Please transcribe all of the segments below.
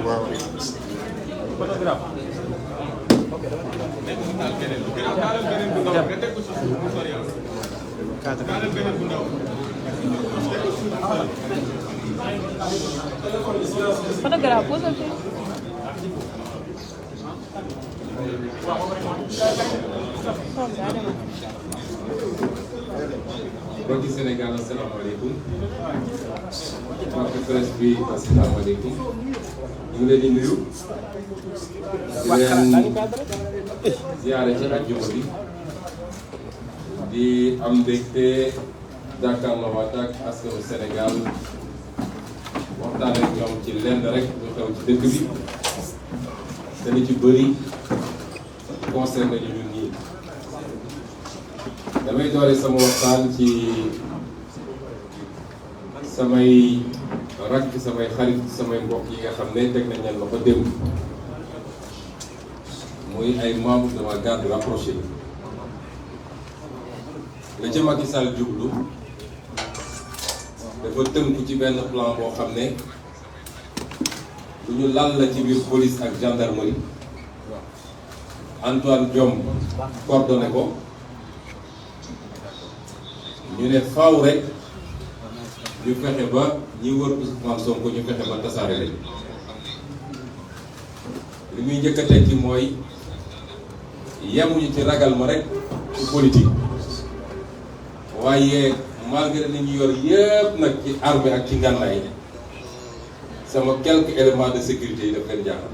waaw. Photographe posal fii. mbokki Sénégal asalaamaaleykum mbokki presse bi asalaamaaleykum ñu ngi leen di nuyu di leen ziare ci àjjuma bi di am mbégte jàkkaarloowaat ak askanu Sénégal waxtaan ak ñoom ci lenn rek lu xew ci dëkk bi te li ci bëri concerné ñu ñun ñii. damay doore sama waxtaan ci samay rakk samay xarit samay mbokk yi nga xam ne teg nañ leen loxo démb muy ay membres de ma garde rapprochée la ca Macky Sall jublu dafa tënku ci benn plan boo xam ne lu ñu lal la ci biir police ak gendarmerie Antoine Diome coordonné ko. ñu ne faaw rek ñu fexe ba ñi wër Ousmane Sonko ñu fexe ba tasaare lañ li muy njëkk a tekki mooy yemuñu ci ragal ma rek ci politique waaye malgré li ñu yor yëpp nag ci armée ak ci ngànnaay sama quelques éléments de sécurité yi daf leen jaaxal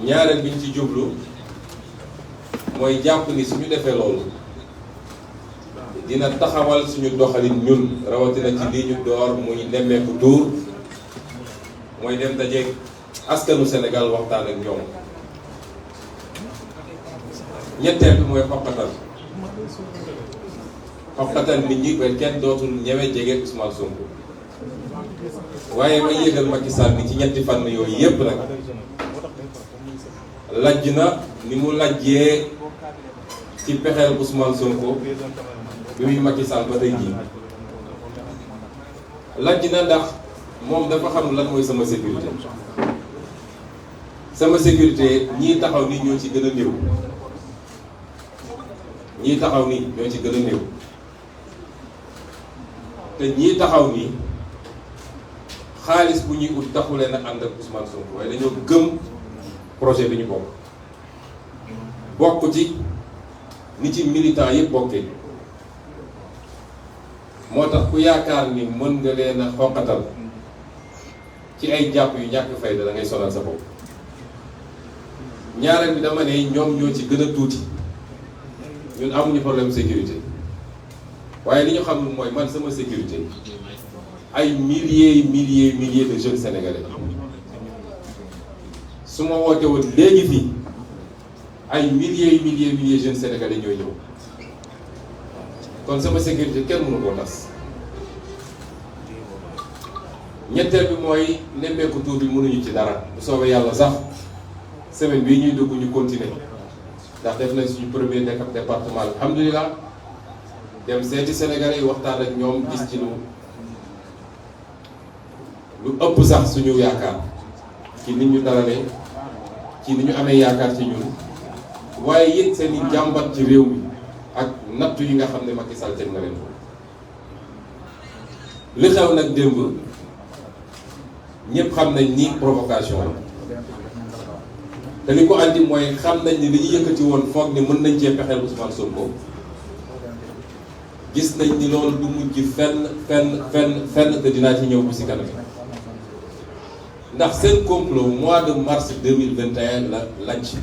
ñaareel bi ñu ci jublu mooy jàpp ni suñu defee loolu dina taxawal suñu doxalin ñun rawatina ci lii ñu door muy nemmeeku tuur mooy dem dajeeg askanu Sénégal waxtaan ak ñoom ñetteel bi mooy xoqatal nit ñi ba kenn dootul ñeme jege Ousmane Sonko waaye ma yëgal Macky Sall ni ci ñetti fànn yooyu yépp nag lajj na ni mu lajjee ci pexeel Ousmane Sonko bi muy Macky Sall ba tey jii lajj na ndax moom dafa xam lan mooy sama sécurité ñii taxaw nii ñoo ci gën a néew ñii taxaw nii ñoo ci gën a néew te ñii taxaw nii xaalis bu ñuy ut taxulee na ànd ak Ousmane Sonko waaye dañoo gëm projet bi ñu bokk ci ni ci militant yëpp bokkee moo tax ku yaakaar ni mën nga leen a xoqatal ci ay jàpp yu ñàkk fayda da ngay sonal sa bopp ñaareel bi dama ne ñoom ñoo ci gën a tuuti ñun amuñu problème sécurité waaye li ñu xam mooy man sama sécurité ay milliers de jeunes sénégalais su ma woote woon léegi fii ay milliers jeunes sénégalais ñooy ñëw kon sama sécurité kenn mënu koo tas ñetteel bi mooy nemmeeku tuur bi mënuñu ci dara bu soobee yàlla sax semaine bii ñuy dugg ñu continuer ndax def nañ suñu premier département alhamdulilah dem seeti sénégalais yi waxtaan ak ñoom gis ci lu ëpp sax suñu yaakaar ci nit ñu dalalee ci ni ñu amee yaakaar ci ñun waaye it seen i jàmbat ci réew mi ak nattu yi nga xam ne Macky Sall teg na leen ko li xew nag démb ñëpp xam nañ ni provocation la te li ko andi mooy xam nañ ni li ñu yëkkati woon foog ni mën nañ cee pexeel Ousmane Sonko gis nañ ni loolu du mujj fenn te dinaa ci ñëw bu si kanam ndax seen complot mois de mars 2021 la lajj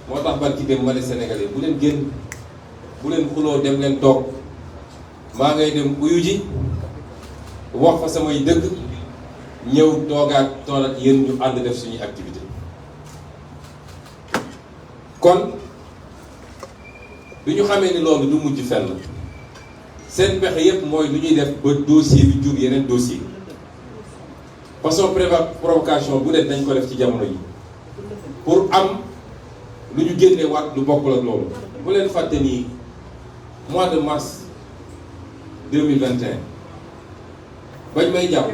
moo tax barki dem ma ne Sénégalais bu leen génn bu leen xuloo dem leen toog maa ngay dem uyu ji wax fa samay dëgg ñëw toogaat tool ak yéen ñu ànd def suñuy activité kon bi ñu xamee ni loolu du mujj fenn seen pexe yépp mooy lu ñuy def ba dossier bi jur yeneen dossier façon provocation bu dee dañ ko def ci jamono yi pour am lu ñu génne waat lu bokkul ak loolu bu leen fàtte nii mois de mars 2021 bañ may jàpp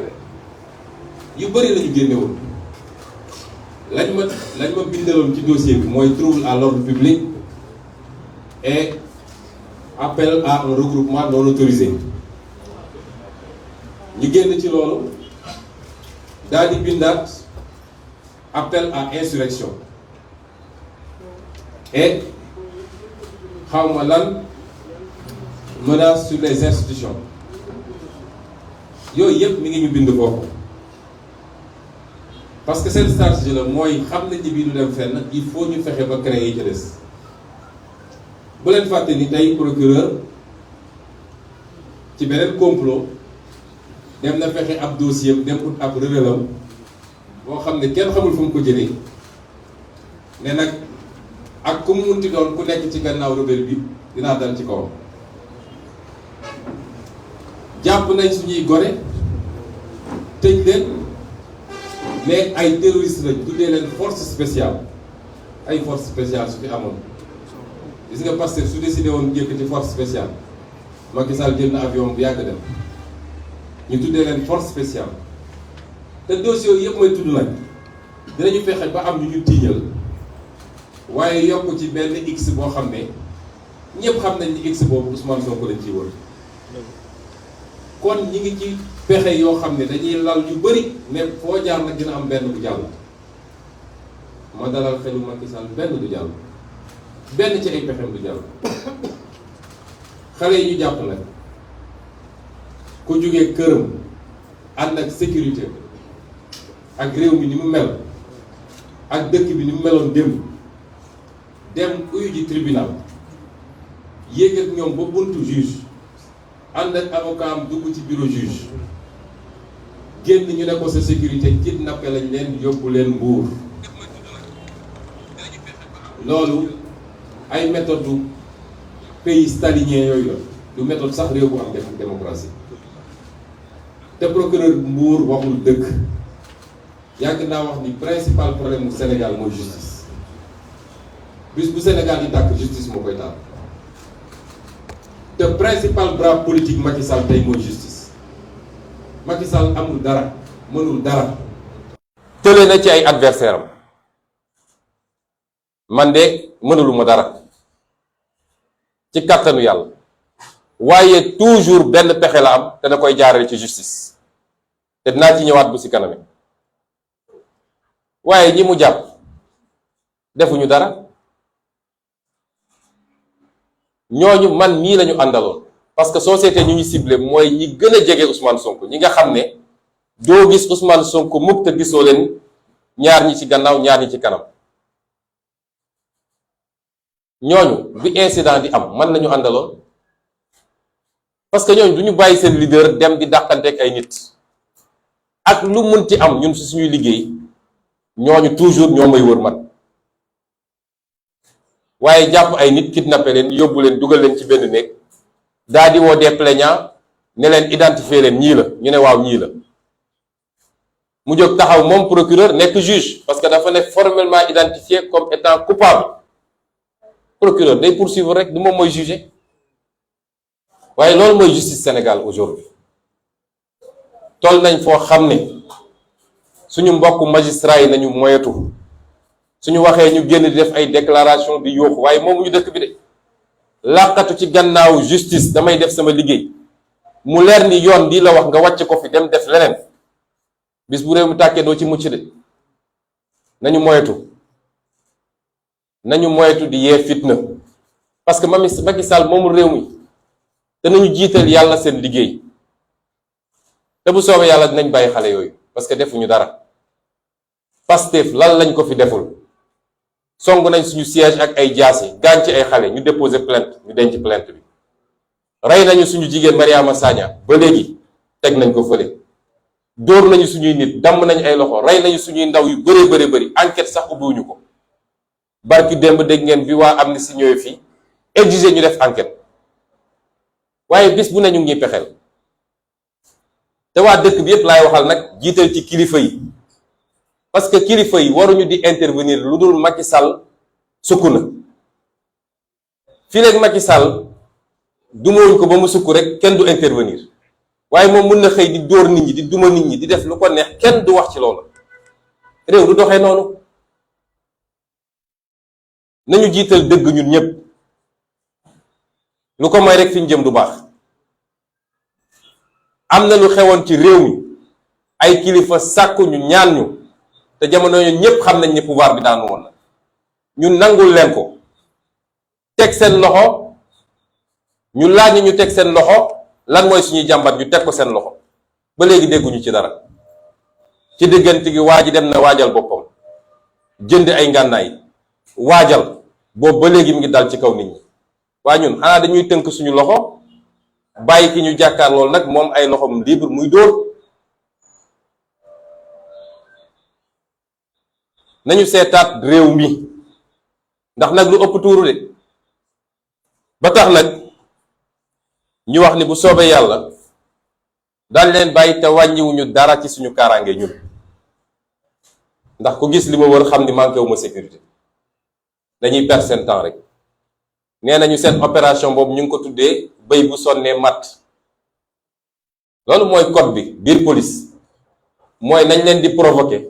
yu bëri la ñu génnewoon lañ ma bindaloon ci dossier bi mooy trouble à l'ordre public et appel à un regroupement non autorisé ñu génn ci loolu daal di bindaat appel à insurrection et xawma lan menace sur les institutions yooyu yëpp mi ngi ñu bind foofu parce que seen stratégie la mooy xam nañ ni bii du dem fenn il faut ñu fexe ba créer yi ci des bu leen fàtte ni tey procureur ci beneen complot dem na fexe ab dossier dem ut ab rebellam boo xam ne kenn xamul fu mu ko jëlee ne nag ak ku mu munti doon ku nekk ci gannaaw rebelle bi dinaa dal ci kawam jàpp nañ suñuy gone tëj leen mais ay terroristes lañ tuddee leen force spéciale ay force spéciale su fi amoon gis nga Pastef su décidé woon yëkkati force spéciale Macky Sall jël na avion bu yàgg dem ñu tuddee leen force spéciale te dossiers yooyu yëpp may tudd nag dinañu fexe ba am ñu ñu tiiñal waaye yokk ci benn x boo xam ne ñëpp xam nañ ni x boobu Ousmane Sonko lañ ciy wër kon ñi ngi ci pexe yoo xam ne dañuy lal yu bëri ne foo jaar nag dina am benn bu jàll ma dalal xelu Macky Sall benn du jàll benn ci ay pexem du jàll xale yi ñu jàpp nag ku jógee këram ànd ak sécurité ak réew mi ni mu mel ak dëkk bi ni mu meloon démb dem uyu ji tribunal yéeg ak ñoom ba buntu juge ànd ak avocat am dugg ci bureau juge génn ñu ne ko sa sécurité kidnappé lañ leen yóbbu leen Mbuur loolu ay méthode du pays stalinien yooyu la du méthode sax réew bu am démocratie te procureur Mbuur waxul dëgg yàgg naa wax ni principal problème mu Sénégal mooy justice bis bu Sénégal di tàkk justice moo koy taal te principal bras politique Macky Sall tey mooy justice Macky Sall amul dara mënul dara. tële na ci ay adversaire am man de mënuluma dara ci kàttanu yàlla waaye toujours benn pexe la am te da koy jaarale ci justice te dinaa ci ñëwaat bu si kaname waaye ñi mu jàpp defuñu dara ñooñu man mii lañu àndaloon parce que société ñu ñu ciblé mooy ñi gën a jege Ousmane Sonko ñi nga xam ne doo gis Ousmane Sonko mukk te gisoo leen ñaar ñi ci gannaaw ñaar ñi ci kanam ñooñu bi incident di am man lañu àndaloon parce que ñooñu du ñu bàyyi seen leader dem di dàqanteeg ay nit ak lu mun ci am ñun si suñuy liggéey ñooñu toujours ñoo may wër man waaye jàpp ay nit kidnappé leen yóbbu leen dugal leen ci benn néeg daa di woo des plaignants ne leen identifier leen ñii la ñu ne waaw ñii la mu jóg taxaw moom procureur nekk juge parce que dafa nekk formellement identifié comme étant coupable procureur day poursuivre rek du moom mooy juger waaye loolu mooy justice Sénégal aujourd'hui toll nañ foo xam ne suñu mbokku magistrat yi nañu moyetu suñu waxee ñu génn di def ay déclaration di yooxu waaye moomu ñu dëkk bi de làqatu ci gannaaw justice damay def sama liggéey mu leer ni yoon di la wax nga wàcc ko fi dem def leneen bis bu réew mi tàkkee doo ci mucc de nañu moyetu di yee fitna parce que Macky Sall moomul réew mi te nañu jiital yàlla seen liggéey te bu soobee yàlla dinañ bàyyi xale yooyu parce que defuñu dara Pastef lan lañ ko fi deful song nañ suñu siège ak ay jaas yi gaañ ci ay xale ñu déposer plainte ñu denc plainte bi rey nañu suñu jigéen Mariama Sagna ba léegi teg nañ ko fële dóor nañu suñuy nit damm nañ ay loxo rey nañu suñuy ndaw yu bëree bëri enquête sax ubbiwuñu ko barki démb dégg ngeen bi waa Amnesty ñëwee fii exiger ñu def enquête waaye bis bu ne ñu ngi ñuy pexeel te waa dëkk bi yépp laay waxal nag jiital ci kilifa yi parce que kilifa yi waruñu di intervenir lu dul Macky Sall sukk na fii léegi Macky Sall du mooñ ko ba mu sukk rek kenn du intervenir waaye moom mën na xëy di dóor nit ñi di duma nit ñi di def lu ko neex kenn du wax ci loolu. réew du doxee noonu. nañu jiital dëgg ñun ñëpp lu ko may rek fi ñu jëm du baax. am na lu xewoon ci réew mi ay kilifa sàkku ñu ñaan ñu te jamono yooyu ñëpp xam nañ ne pouvoir bi daanu woon na ñu nangul leen ko teg seen loxo ñu laaj ñu teg seen loxo lan mooy suñuy jàmbat ñu teg ko seen loxo ba léegi dégguñu ci dara. ci diggante gi waa ji dem na waajal boppam jënd ay ngànnaay waajal boobu ba léegi mu ngi dal ci kaw nit ñi waa ñun xanaa dañuy tënk suñu loxo bàyyi ki ñu jàkkaar lool nag moom ay loxom libre muy dóor. nañu seetaat réew mi ndax nag lu ëpp tuuru de ba tax nag ñu wax ni bu soobee yàlla daal leen bàyyi te wàññiwuñu dara ci suñu kaaraange ñun ndax ku gis li ma wër xam ni manqué wu ma sécurité dañuy perdre seen temps rek. nee nañu seen opération boobu ñu ngi ko tuddee béy bu sonnee matt loolu mooy code bi biir police mooy nañ leen di provoquer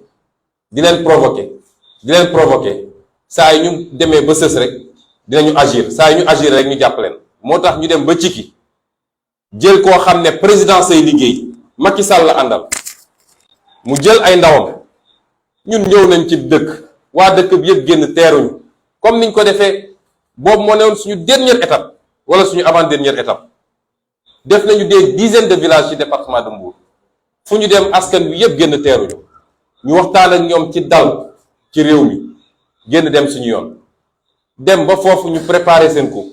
di leen provoquer saa yu ñu demee ba sës rek dinañu agir saa yu ñu agir rek ñu jàpp leen. moo tax ñu dem ba cikki jël koo xam ne président say liggéey Macky Sall la àndal mu jël ay ndawam ñun ñëw nañ ci dëkk waa dëkk bi yëpp génn teeruñu comme niñ ko defee. boobu moo newoon suñu dernière étape wala suñu avant dernière étape def nañu des dizaines de villages ci département de Mbour fu ñu dem askan wi yëpp génn teeruñu ñu waxtaan ak ñoom ci dal ci réew mi génn dem suñu yoon dem ba foofu ñu préparer seen coup.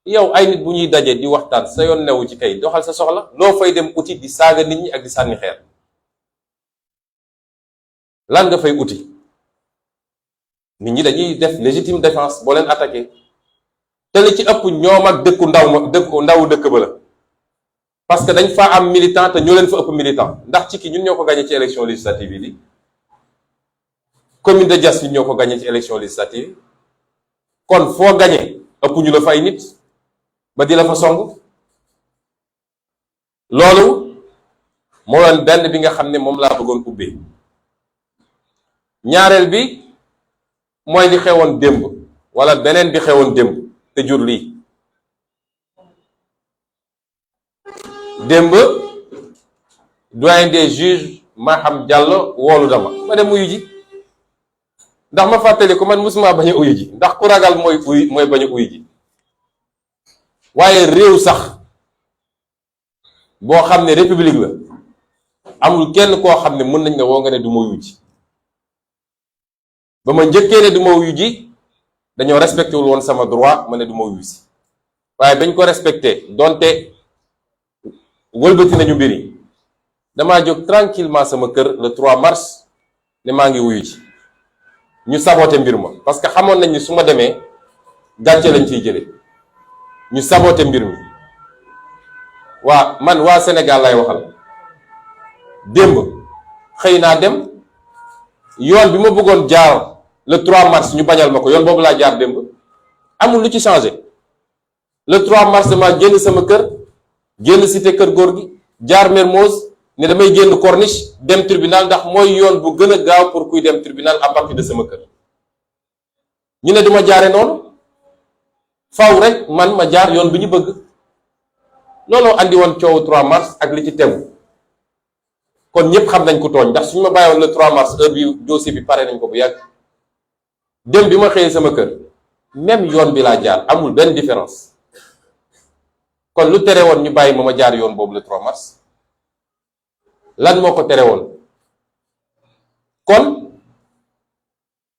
yow ay nit bu ñuy dajee di waxtaan sa yoon newu ci kay doxal sa soxla loo fay dem uti di saaga nit ñi ak di sànni xeer lan nga fay uti. nit ñi dañuy def légitime défense boo leen attaqué te li ci ëpp ñoom ak ndawu dëkk ba la parce que dañ fa am militant te ñoo leen fa ëpp militant ndax ci ki ñun ñoo ko gagné ci élection législative yi di commune de Diass ñun ñoo ko gagné ci élection législative yi kon foo gagné ëpp ñu la fa ay nit ba di la fa song. loolu moo doon benn bi nga xam ne moom laa bëggoon ubbee. ñaareel bi mooy li xewoon démb wala beneen bi xewoon démb te jur lii. démb doyen des juges Maham Diallo woolu dama ma dem uyu ji ndax ma fàttali ko man musuma bañ a uyu ji ndax ku ragal mooy bañ a uyu ji waaye réew sax boo xam ne république la amul kenn koo xam ne mën nañ nga woo nga ne du ma uyu ji. ba ma njëkkee ne du ma wuyu ji dañoo respecté wul woon sama droit ma ne du ma wuyu si waaye bañ ko respecté donte wëlbati nañu mbir yi damaa jóg tranquillement sama kër le 3 mars ne maa ngi wuyu ji ñu saboté mbir ma parce que xamoon nañ ni su ma demee gàcce lañ ciy jële ñu saboté mbir mi. waa Sénégal lay waxal démb xëy naa dem yoon bi ma bëggoon jaar le 3 mars ñu bañal ma ko yoon boobu laa jaar démb amul lu ci changé. le 3 mars dama génn sama kër génn cité kër góor gi jaar Mermoz ne damay génn Corniche dem tribunal ndax mooy yoon bu gën a gaaw pour kuy dem tribunal à partir de sama kër. ñu ne duma jaare noonu faw rek man ma jaar yoon bi ñu bëgg looloo andi woon coowu 3 mars ak li ci tegu. kon ñëpp xam nañ ko tooñ ndax suñu ma bàyyiwoon le 3 mars heure bi dossier bi pare nañ ko bu yàgg. dem bi ma xëyee sama kër même yoon bi laa jaar amul benn différence kon lu tere woon ñu bàyyi ma jaar yoon boobu le 3 mars lan moo ko tere woon. kon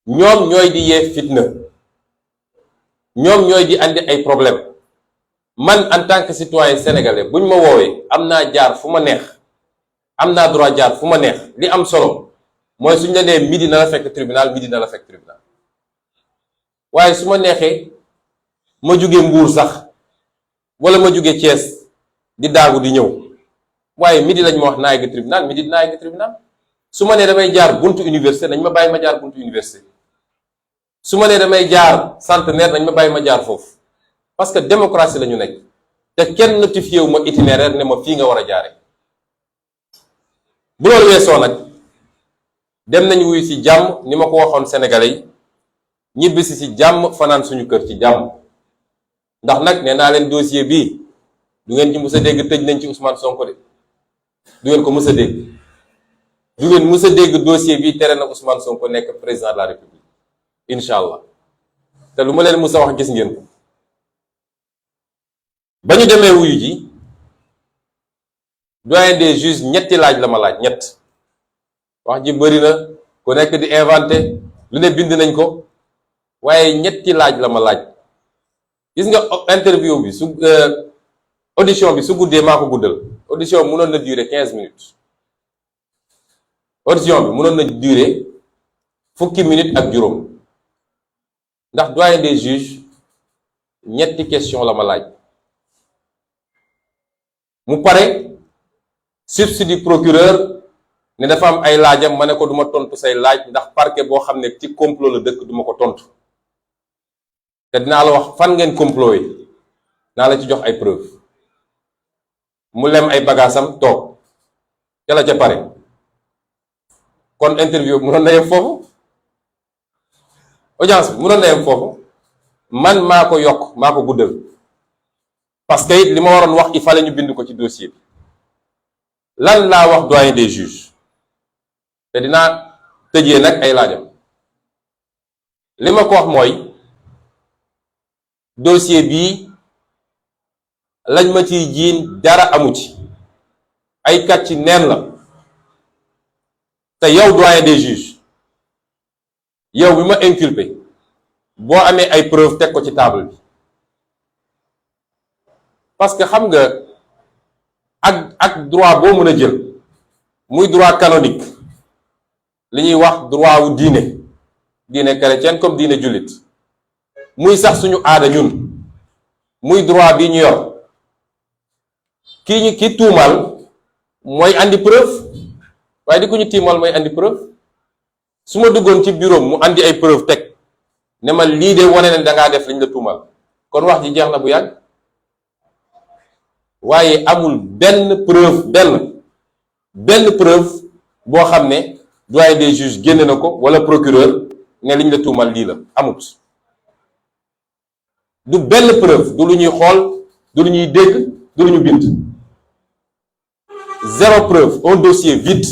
ñoom ñooy di yee fitna ñoom ñooy di andi ay problème man en tant que citoyen sénégalais buñ ma woowee am naa jaar fu ma neex am naa droit jaar fu ma neex li am solo mooy suñ la nee midi na la fekk tribunal midi na la fekk tribunal waaye su ma neexee ma jóge Mbuur sax wala ma jóge Thiès di daagu di ñëw waaye midi lañ ma wax naa yegg tribunal midi dinaa yegg tribunal. su ma nee damay jaar buntu université nañ ma bàyyi ma jaar buntu université su ma nee damay jaar centenaire nañ ma bàyyi ma jaar foofu parce que démocratie la ñu nekk te kenn notifié wu ma itinéraire ne ma fii nga war a jaare bu loolu weesoo nag dem nañ wuyu ci jàmm ni ma ko waxoon sénégalais yi ñibbisi ci jàmm fanaan suñu kër ci jàmm ndax nag nee naa leen dossier bii du ngeen ci mës a dégg tëj nañ ci Ousmane Sonko de du ngeen ko mës a dégg du ngeen mës a dégg dossier bii tere na Ousmane Sonko nekk président de la République incha allah te lu ma leen mës a wax gis ngeen ko ba ñu demee wuyu ji doyen des juges ñetti laaj la ma laaj ñett wax ji bëri na ku nekk di inventé lu ne bind nañ ko waaye ñetti laaj la ma laaj gis nga interview bi su audition bi su guddee maa ko guddal audition bi mënoon na durer 15 minutes audition bi mënoon na durer fukki minutes ak juróom ndax doyen des juges ñetti question la ma laaj mu pare substitut procureur ne dafa am ay laajam ma ne ko duma tontu say laaj ndax parquet boo xam ne ci complot la dëkk duma ko tontu te dinaa la wax fan ngeen complot yi naa la ci jox ay preuve mu lem ay bagaasam toog ca la ca pare kon interview bi mënoon na yem foofu audience bi mënoon na yem foofu man maa ko yokk maa ko guddal parce que it li ma waroon wax il fallait ñu bind ko ci dossier bi lan laa wax doyen des juges te dinaa tëjee nag ay laajam li ma ko wax mooy dossier bii lañ ma ciy jiin dara amu ci ay kàcc neen la te yow doyen des juges yow bi ma inculpé boo amee ay preuve teg ko ci table bi parce que xam nga ak droit boo mën a jël muy droit canonique li ñuy wax droit wu diine chrétienne comme diine jullit muy sax suñu aada ñun muy droit bi ñu yor ki tuumal mooy andi preuve waaye di ku ñu tiimal mooy andi preuve su ma duggoon ci bureau mu andi ay preuve teg ne ma lii de wane ne dangaa def liñ la tuumal kon wax ji jeex na bu yàgg waaye amul benn preuve boo xam ne doyen des juges génne na ko wala procureur ne liñ la tuumal lii la amut du benn preuve du lu ñuy xool du lu ñuy dégg du lu ñu bind zéro preuve un dossier vide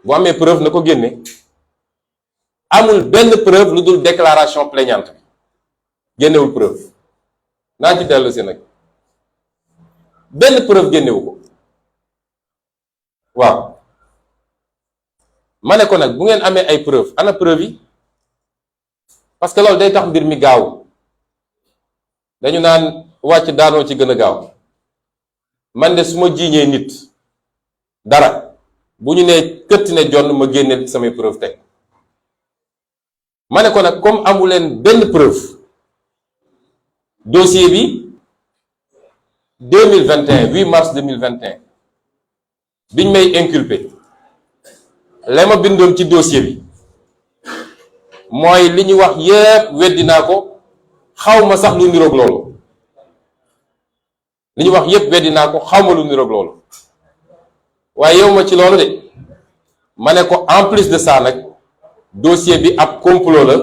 bu amee preuve na ko génne amul benn preuve lu dul déclaration plaignante bi génnewul preuve naa ci dellu si nag benn preuve génnewu ko waaw ma ne ko nag bu ngeen amee ay preuve ana preuve yi parce que loolu day tax mbir mi gaaw dañu naan wàcc daanoo ci gën a gaaw man de su ma jiiñee nit dara bu ñu nee këtt ne jonn ma génne samay preuve teg ma ne ko nag comme amuleen benn preuve dossier bi 8 mars 2021 biñ may inculpé la ma bindoon ci dossier bi mooy li ñu wax yépp weddi naa ko xaw ma sax lu niroog loolu li ñu wax yépp weddi naa ko xaw ma lu niroog loolu waaye yow ma ci loolu de ma ne ko en plus de ça nag dossier bi ab complot la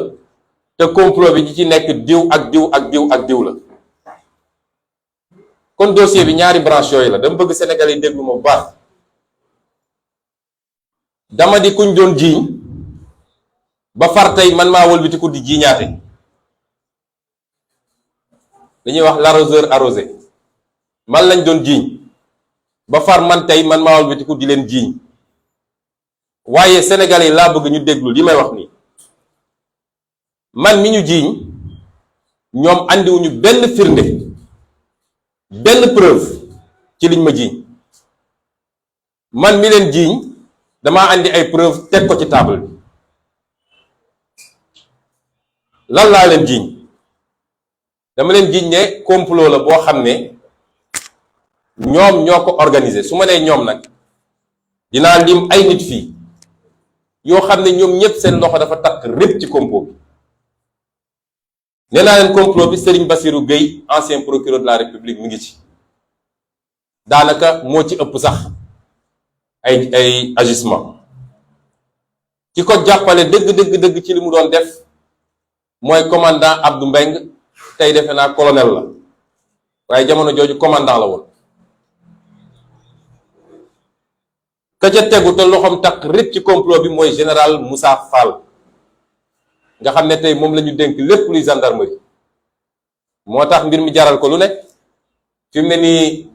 te complot bi ñi ci nekk diw ak diw ak diw ak diw la kon dossier bi ñaari branche yooyu la dama bëgg Sénégalais yi déglu ma bu baax dama di kuñ doon jiiñ ba far tey man maa wëlbatiku di jiiñaate dañuy wax l'arroseur arrosé man lañ doon jiiñ ba far man tey man maa wëlbatiku di leen jiiñ waaye Sénégalais yi laa bëgg ñu déglu li may wax nii man mi ñu jiiñ ñoom andiwuñu benn firnde benn preuve ci liñ ma jiiñ man mi leen jiiñ damaa andi ay preuve teg ko ci table bi lan laa leen jiiñ dama leen jiiñ ne complot la boo xam ne ñoom ñoo ko organisé su ma nee ñoom nag dinaa lim ay nit fii yoo xam ne ñoom ñëpp seen loxo dafa takk répp ci complot bi nee naa leen complot bi Serigne Bassirou Gueye ancien procureur de la République mi ngi ci daanaka moo ci ëpp sax ay agissement ki ko jàppale dëgg ci li mu doon def mooy commandant Abdou Mbeng tey defe naa colonel la waaye jamono jooju commandant la woon ka ca tegu te loxoom takk rëcc ci complot bi mooy général Moussa Fall nga xam ne tey moom la ñu dénk lépp luy gendarmerie moo tax mbir mi jaral ko lu ne fi mu ne nii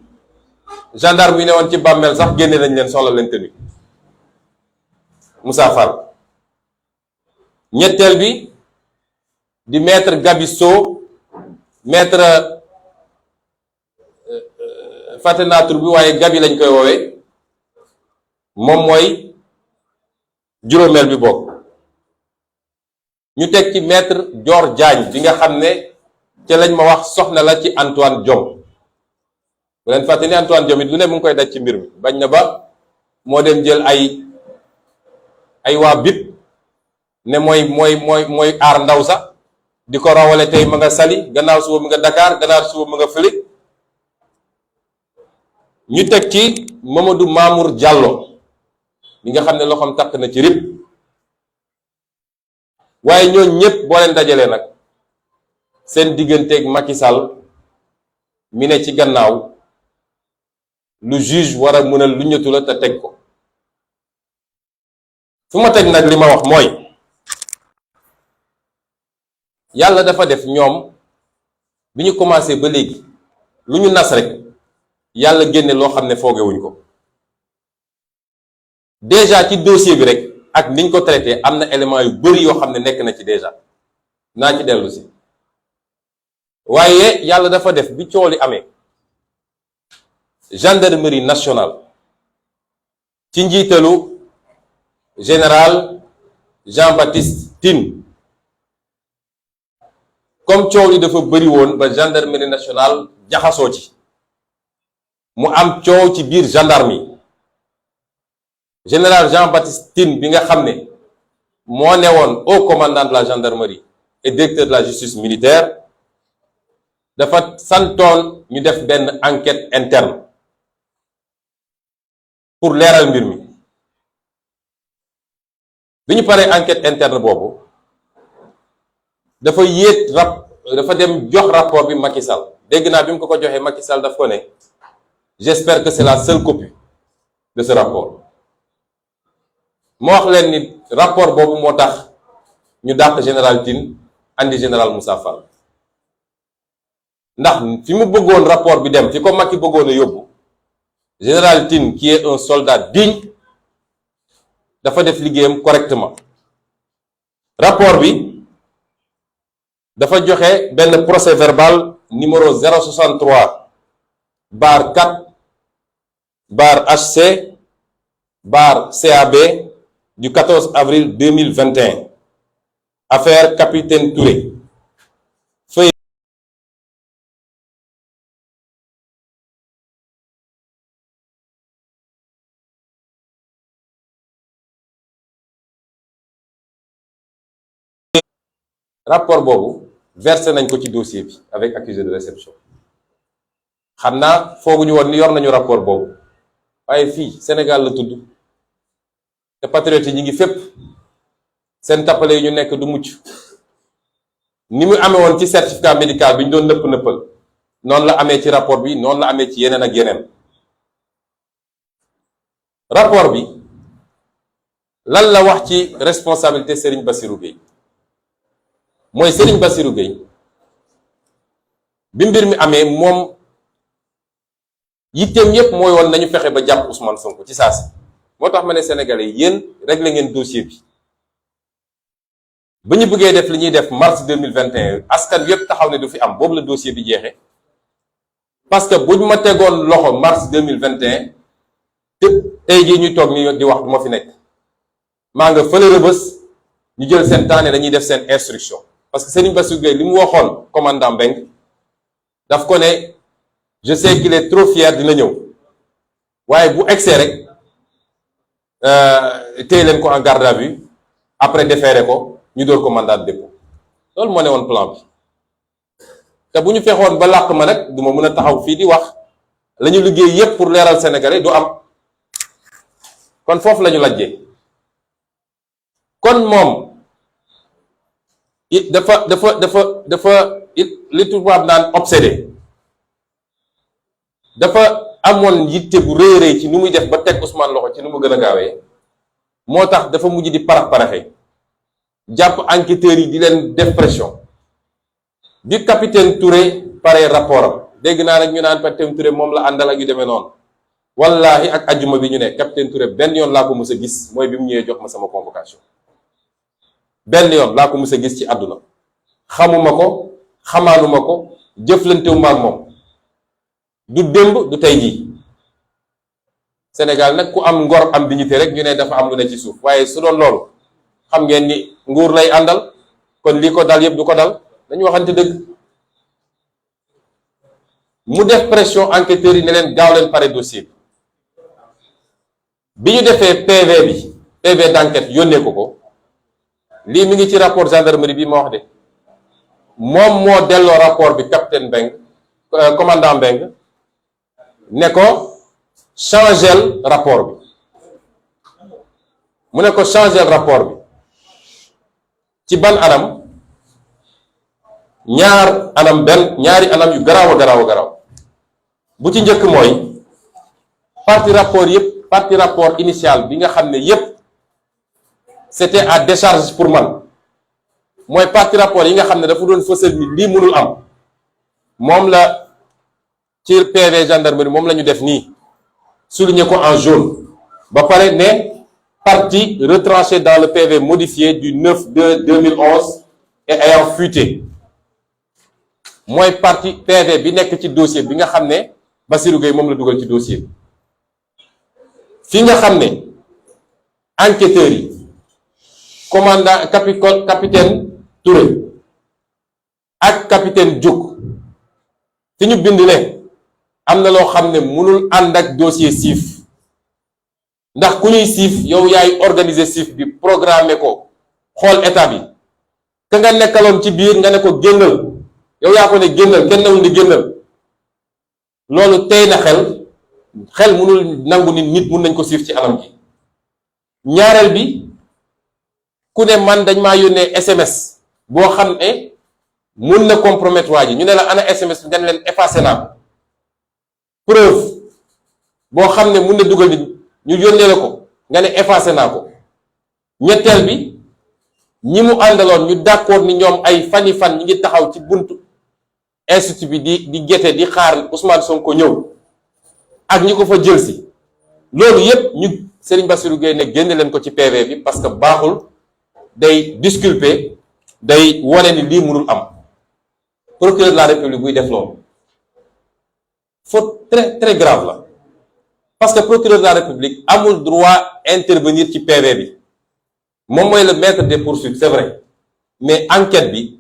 gendarme yi ne woon ci bàmmeel sax génne nañ leen soxla leen tenue Moussa Fall. ñetteel bi di maître Gabisso maître fàtte naa tur bi waaye Gabi lañ koy woowee moom mooy juróomeel bi bokk ñu teg ci maître Dior Diagne bi nga xam ne ca lañ ma wax soxna la ci Antoine Diome bu leen fàtte ni Antoine Diome it lu ne mu ngi koy daj ci mbir mi bañ na ba moo dem jël ay waa BIP ne mooy aar ndaw sax di ko rawale tey ma nga Saly gannaaw suba mu nga Dakar gannaaw suba mu nga fële ñu teg ci Mamadou Mamour Diallo mi nga xam ne loxoom takk na ci rib waaye ñooñu ñépp boo leen dajalee nag seen digganteeg Macky Sall mi ne ci gannaaw lu juge war a mën a lu ñëtu la te teg ko fu ma teg nag li ma wax mooy yàlla dafa def ñoom bi ñu commencé ba léegi lu ñu nas rek yàlla génne loo xam ne foogewuñ ko déjà ci dossier bi rek ak niñ ko traité am na élément yu bari yoo xam ne nekk na ci déjà naa ci dellu si waaye yàlla dafa def bi coow li amee gendarmerie nationale ci njiitalu général Jean-Baptiste Tine comme coow li dafa bëri woon ba gendarmerie nationale jaxasoo ci mu am coow ci biir gendarme yi général Jean-Baptiste Tine bi nga xam ne moo newoon haut commandant de la gendarmerie et directeur de la justice militaire dafa santoon ñu def benn enquête interne pour leeral mbir mi bi ñu paree enquête interne boobu dafa dafa dem jox rapport bi Macky Sall dégg naa bi mu ko joxee Macky Sall daf ko ne j'espère que c'est la seule copie de ce rapport moo wax leen ni rapport boobu moo tax ñu dàq général Tine andi général Moussa Fall ndax fi mu bëggoon rapport bi dem fi ko Macky bëggoon a yóbbu général Tine qui est un soldat digne dafa def liggéeyam correctement rapport bi dafa joxe benn procès verbal numéro 063 bar 4 bar HC bar CAB du 14 avril 2021 affaire capitaine Touré feuille rapport boobu versé nañ ko ci dossier bi avec accusé de réception xam naa fooguñu woon ni yor nañu rapport boobu waaye fii Sénégal la tudd te patriotes yi ñi ngi fépp seen tappale yi ñu nekk du mucc ni mu amee woon ci certificat médical bi ñu doon nëppal noonu la amee ci rapport bi noonu la amee ci yeneen ak yeneen rapport bi lan la wax ci responsabilité Serigne Bassirou Gueye mooy Serigne Bassirou Gueye bi mbir mi amee moom yitteem yépp mooy woon nañu fexe ba jàpp Ousmane Sonko ci saa si moo tax ma ne Sénégalais yéen réglé ngeen dossier bi ba ñu bëggee def li ñuy def mars 2021 askan yépp taxaw ne du fi am boobu la dossier bi jeexee parce que buñ ma tegoon loxo mars 2021 te tey jii ñuy toog ni di wax du ma fi nekk maa nga fële Rebeuss ñu jël seen temps ne dañuy def seen instruction parce que Serigne Bassirou Gueye li mu waxoon commandant Mbeng daf ko ne je sais qu'il est trop fier dina ñëw waaye bu egsee rek téye leen ko en garde à vue après déféré ko ñu door ko mandat de dépôt loolu moo ne woon plan bi te bu ñu fexoon ba làq ma nag du ma mën a taxaw fii di wax la ñu liggéey yépp pour leeral Sénégalais du am kon foofu la ñu lajjee kon moom it dafa li tubaab naan obsédé dafa amoon yitte bu rëy rëy ci nu muy def ba teg Ousmane loxo ci nu mu gën a gaawee moo tax dafa mujj di parax-paraxe jàpp enquêteurs yi di leen def pression bi capitaine Touré pare rapport am dégg naa nag ñu naan capitaine Touré moom la àndal ak yu demee noonu wallahi ak ajjuma bi ñu ne capitaine Touré benn yoon laa ko mës a gis mooy bi mu ñëwee jox ma sama convocation benn yoon laa ko mës a gis ci àdduna xamuma ko xamaanuma ko jëflantewuma ak moom du démb du tey jii Sénégal nag ku am ngor am dignité rek ñu ne dafa am lu ne ci suuf waaye su doon loolu xam ngeen ni nguur lay àndal kon lii ko dal yépp du ko dal dañu waxante dëgg mu def pression enquêteurs yi ne leen gaaw leen pare dossier bi ñu defee PV d'enquête yónnee ko lii mi ngi ci rapport gendarmerie bi ma wax de moom moo delloo rapport bi capitaine Mbengue commandant Mbengue ne ko changel rapport bi mu ne ko changel rapport bi ci ban anam ñaari anam yu garaaw a garaaw bu ci njëkk mooy partie rapport initial bi nga xam ne yépp c'était à décharge pour man mooy partie rapport yi nga xam ne dafa doon fësal ni lii mënul am moom la ci PV gendarmerie moom la ñu def nii souligné ko en jaune ba pare ne partie retranchée dans le PV modifié du 9/2/2011 et ayant fuité mooy partie PV bi nekk ci dossier bi nga xam ne Bassirou Gueye moom la dugal ci dossier bi fi nga xam ne enquêteurs yi commandant capitaine Touré ak capitaine Diouk fi ñu bind ne am na loo xam ne mënul ànd ak dossier siif ndax ku ñuy siif yow yaay organiser siif bi programmer ko xool état bi ka nga nekkaloon ci biir nga ne ko génnal yow yaa ko ne génnal kenn newul ni génnal loolu tey na xel mënul nangu nit mun nañ ko siif ci anam gi ñaareel bi ku ne man dañ maa yónnee SMS boo xam ne mun na compromettre waa ji ñu ne la ana SMS bi nga ne leen effacé naa ko preuve boo xam ne mun na dugal nit ñu yónnee la ko nga ne effacé naa ko ñetteel bi ñi mu àndaloon ñu d'accord ni ñoom ay fani fan ñi ngi taxaw ci buntu institut bi di gete di xaar Ousmane Sonko ñëw ak ñi ko fa jël si loolu yépp ñu Serigne Bassirou Gueye ne génne leen ko ci PV bi parce que baaxul day disculper day wone ni lii mënul am procureur de la République buy def loolu faute très très grave la parce que procureur de la République amul droit intervenir ci PV bi moom mooy le maître des poursuites c'est vrai mais enquête bi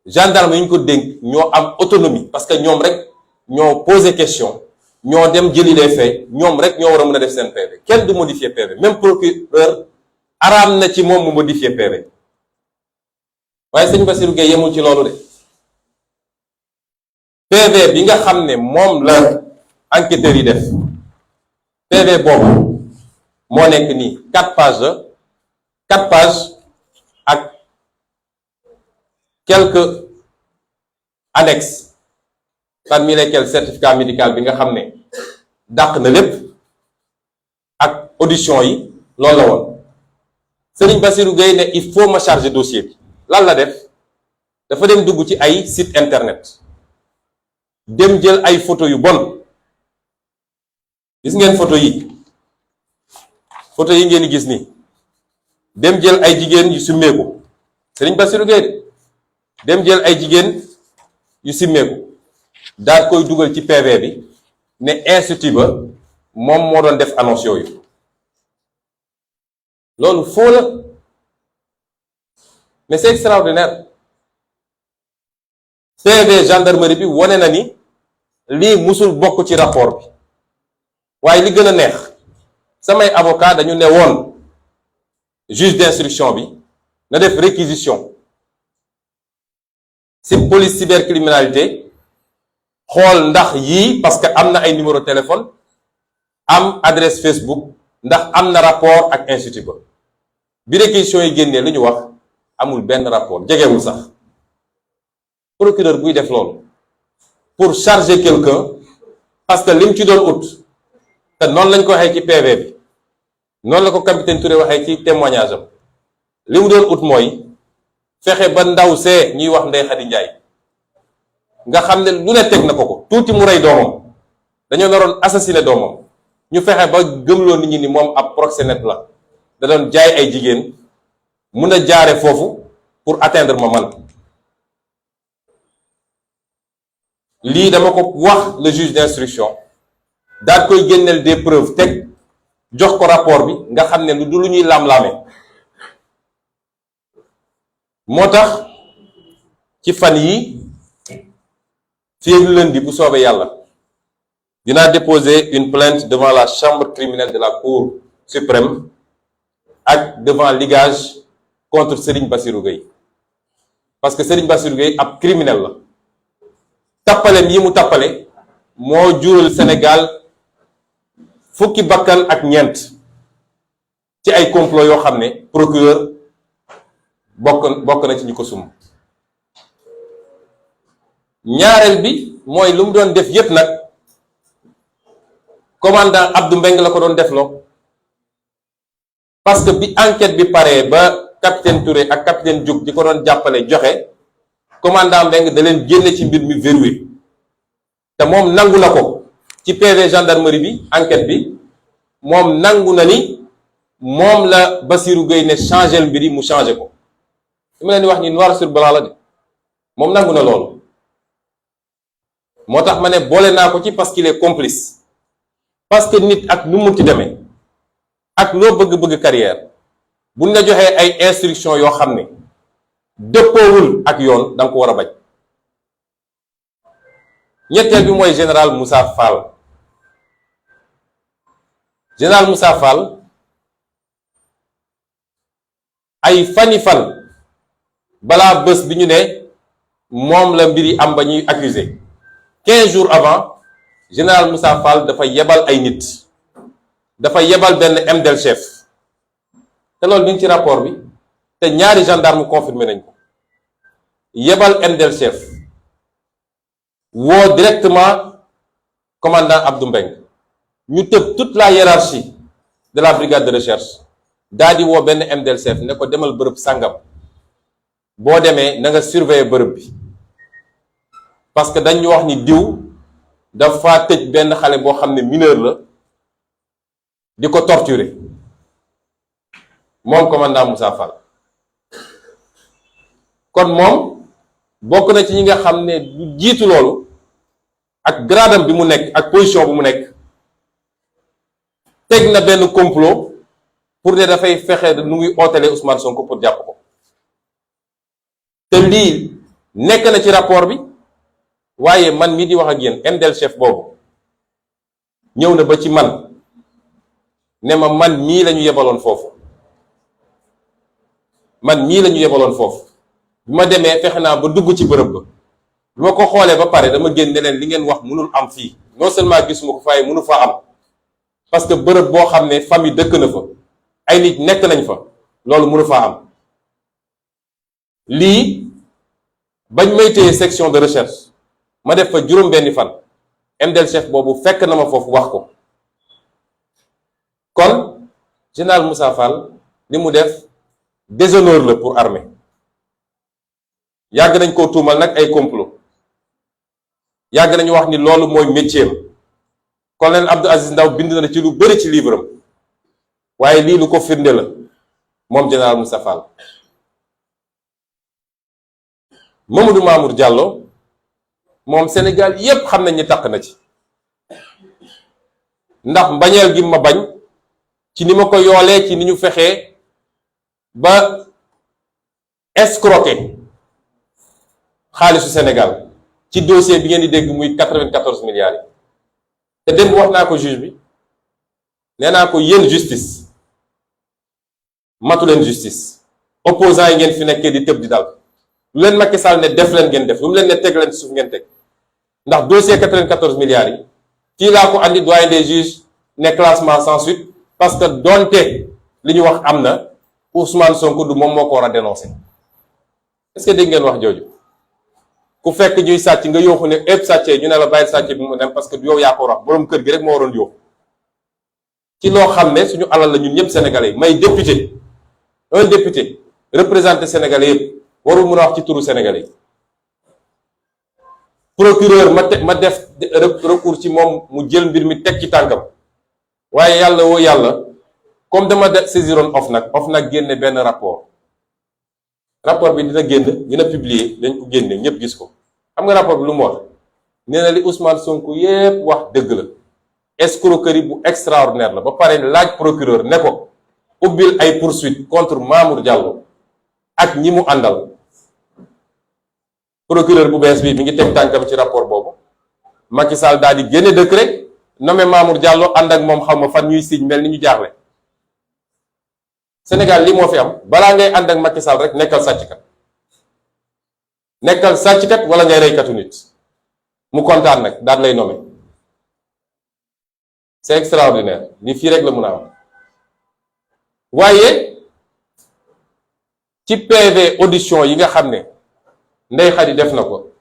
gendarme yi ñu ko dénk ñoo am autonomie parce que ñoom rek ñoo posé question ñoo dem jëli les faits ñoom rek ñoo war a mën a def seen PV kenn du modifier PV même procureur araam na ci moom mu modifier PV waaye sëñ Bassirou Gueye yemul ci loolu de PV bi nga xam ne moom la enquêteurs yi def PV boobu moo nekk nii 4 pages la 4 pages ak quelques annexes parmi lesquels certificat médical bi nga xam ne dàq na lépp ak audition yi loolu la woon Serigne Bassirou Gueye ne il faut ma charger dossier bi lan la def dafa dem dugg ci ay site internet dem jël ay photo yu bon gis ngeen photo yi ngeen di gis nii dem jël ay jigéen yu simmeeku Serigne Bassirou Gueye dem jël ay jigéen yu simmeeku daal koy dugal ci PV bi ne institut ba moom moo doon def annonce yooyu loolu faux la mais c'est extraordinaire PV gendarmerie bi wone na ni lii musul bokk ci rapport bi waaye li gën a neex samay avocat dañu ne woon juge d'instruction bi na def réquisition ci police cybercriminalité xool ndax yii parce que am na ay numéro téléphone am adresse Facebook ndax am na rapport ak institut ba bi réquisition yi génnee lu ñu wax amul benn rapport jegewul sax. procureur buy def loolu pour charger quelqu'un parce que lim ci doon ut te noonu lañ ko waxee ci PV bi noonu la ko capitaine Touré waxee ci témoignage am li mu doon ut mooy fexe ba ndaw see ñuy wax Ndeye Khady Ndiaye nga xam ne lu ne teg na ko tuuti mu rey doomam dañoo naroon assassiner doomam ñu fexe ba gëmloo nit ñi ni moom ab proxénète la da doon jaay ay jigéen mun a jaare foofu pour atteindre ma man. lii dama ko wax le juge d'instruction daal koy génneel des preuves teg jox ko rapport bi nga xam ne du lu ñuy laam-laame moo tax ci fan yi fii ak lundi bu soobee yàlla dinaa déposer une plainte devant la chambre criminelle de la cour suprême ak devant ligage contre Serigne Bassirou Gueye parce que Serigne Bassirou Gueye ab criminel la tappaleem yi mu tappale moo jural Sénégal fukki bakkan ak ñeent ci ay complot yoo xam ne procureur bokk na ci ñu ko sum ñaareel bi mooy lu mu doon def yépp nag commandant Abdou Mbengue la ko doon defloo parce que bi enquête bi paree ba capitaine Touré ak capitaine Diouk di ko doon jàppale joxe commandant Mbengue da leen génne ci mbir mi verrouillé te moom nangu na ko ci PV gendarmerie bi enquête bi moom nangu na ni moom la Bassirou Gueye ne changé mbir yi mu changé ko li ma leen di wax ni noir sur blanc la de moom nangu na loolu moo tax ma ne boole naa ko ci parce qu'il est complice parce que nit ak nu mu ci demee ak loo bëgg-bëgg carrière buñ la joxee ay instructions yoo xam ne dëppoowul ak yoon da nga ko war a bañ. ñetteel bi mooy général Moussa Fall général Moussa Fall ay fani fan balaa bés bi ñu ne moom la mbir yi am ba ñuy accusé 15 jours avant général Moussa Fall dafa yebal ay nit dafa yebal benn MDL chef te loolu ñu ngi ci rapport bi te ñaari gendarme confirmé nañ ko yebal MDL chef woo directement commandant Abdou Mbengue ñu tëb toute la hiérarchie de la brigade de recherche daal di woo benn MDL chef ne ko demal bërëb sàngam boo demee na nga surveiller bërëb bi parce que dañu wax ni diw dafa tëj benn xale boo xam ne mineur la di ko torturer moom commandant Moussa Fall kon moom bokk na ci ñi nga xam ne du jiitu loolu ak gradam bi mu nekk ak position bi mu nekk teg na benn complot pour ne dafay fexe nu ngi ootelee Ousmane Sonko pour jàpp ko te lii nekk na ci rapport bi waaye man mii di wax ak yéen MDL chef boobu ñëw na ba ci man ne ma man mii la ñu yebaloon foofu bi ma demee fexe naa ba dugg ci bërëb ba bi ma ko xoolee ba pare dama génn ne leen li ngeen wax mënul am fii non seulement gisuma ko faaye mënu fa am parce que bërëb boo xam ne famille dëkk na fa ay nit nekk nañ fa loolu mënu faa am lii bañ may téye section de recherche ma def fa juróom-benni fan MDL chef boobu fekk na ma foofu wax ko kon général Moussa Fall li mu def déshonneur la pour armée yàgg nañ koo tuumal nag ay complot yàgg nañu wax ni loolu mooy métier am colonel Abdou Aziz Ndaw bind na ci lu bëri ci livre am waaye lii lu ko firnde la moom général Moussa Fall. Mamadou Mamour Diallo moom Sénégal yépp xam nañ ni taq na ci ndax mbañeel gi ma bañ ci ni ma ko yoolee ci ni ñu fexee ba escroquer xaalisu Sénégal ci dossier bi ngeen di dégg muy 94 milliards yi te démb wax naa ko juge bi nee naa ko yéen justice matu leen justice opposants yi ngeen fi nekkee di tëb di dal lu leen Macky Sall ne def leen ngeen def, lu mu leen ne teg leen suuf ngeen teg. ndax dossier 94 milliards yi fii laa ko andi doyen des juges ne classement sans suite parce que donte li ñu wax am na Ousmane Sonko du moom moo ko war a dénoncer. est-ce que dégg ngeen wax jooju? ku fekk ñuy sàcc nga yooxu ne ëpp sàccee ñu ne la bàyyi sàcc bi mu dem parce que yow yaa ko wax boroom kër gi rek moo waroon yooxu ci loo xam ne suñu alal la ñun ñëpp sénégalais yi. may député, un député représenté sénégalais yëpp warul mun a wax ci turu sénégalais yi. procureur ma def recours ci moom mu jël mbir mi teg ci tànkam waaye yàlla woo yàlla comme dama saisiroon OFNAC génne benn rapport bi dina génn dina publier dañ ko génne ñëpp gis ko. xam nga rapport bi lu mu wax nee na li Ousmane Sonko yépp wax dëgg la, escroquerie bu extraordinaire la, ba pare laaj procureur ne ko ubbil ay poursuite contre Mamour Diallo ak ñi mu àndal. procureur bu bees bi mi ngi teg tànkam ci rapport boobu. Macky Sall daal di génne décret nommé Mamour Diallo ànd ak moom xam ma fan ñuy signe mel ni ñu jaaxle. Sénégal lii moo fi am, balaa ngay ànd ak Macky Sall rek nekkal sàcckat wala ngay reykatu nit mu kontaan nag daal lay nommé. c'est extraordinaire, li fii rek la mun a am. waaye ci PV audition yi nga xam ne Ndeye Khady def na ko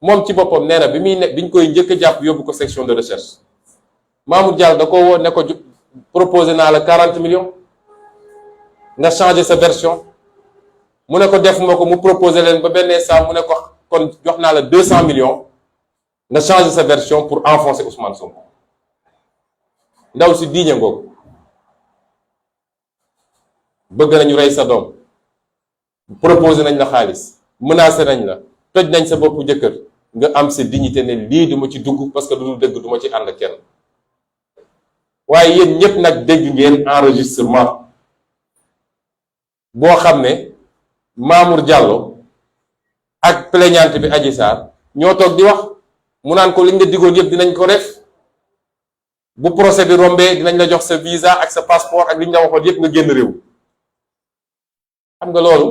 moom ci boppam nee na biñ koy njëkk a jàpp yóbbu ko section de recherche Mamour Diallo da ko woo ne ko proposé naa la 40 millions nga changé sa version mu ne ko def ma ko, mu proposé leen ba benn instant mu ne ko kon jox naa la 200 millions nga changé sa version pour enfoncer Ousmane Sonko. ndaw si diiñe ngoog bëgg nañu rey sa doom, proposé nañ la xaalis, menacé nañ la, toj nañ sa boppu jëkkër, nga am sa dignité ne lii duma ci dugg parce que du dëgg duma ci ànd kenn. waaye yéen ñépp nag dégg ngeen enregistrement boo xam ne Mamour Diallo ak plaignante bi Adji Sarr ñoo toog di wax, mu naan ko liñ la digoon yépp dinañ ko def, bu procès bi rombee dinañ la jox sa visa ak sa passeport ak liñ la waxoon yépp nga génn réew. xam nga loolu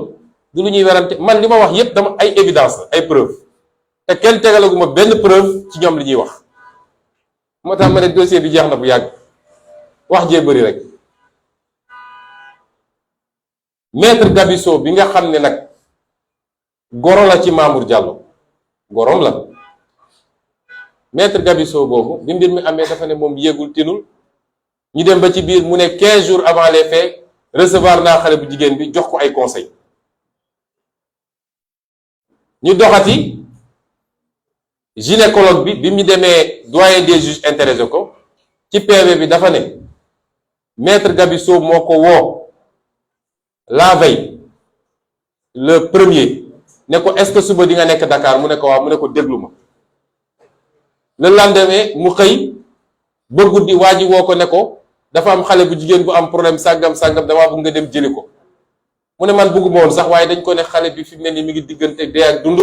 du lu ñuy werante, man li ma wax yépp dama ay évidence la, ay preuve, te kenn tegalaguma benn preuve ci ñoom li ñuy wax. moo tax ma ne dossier bi jeex na bu yàgg, wax jee bëri rek. maître Gabisso bi nga xam ne nag goro la ci Mamour Diallo, gorom la. maître Gabisso boobu bi mbir mi amee dafa ne moom yéegul tinul, ñu dem ba ci biir mu ne 15 jours avant les faits recevoir naa xale bu jigéen bi jox ko ay conseil. ñu doxati gynécologue bi mu demee doyen des juges intéressé ko ci PV bi dafa ne maître Gabisso moo ko woo la veille le premier ne ko est-ce que suba di nga nekk Dakar mu ne ko waaw, mu ne ko déglu ma. le lendemain mu xëy ba guddi waa ji woo ko ne ko dafa am xale bu jigéen bu am problème sàngam damaa bëgg nga dem jëli ko. mu ne man bëgguma woon sax, waaye dañ ko ne xale bi fi mu ne nii mi ngi diggante dee ak dund,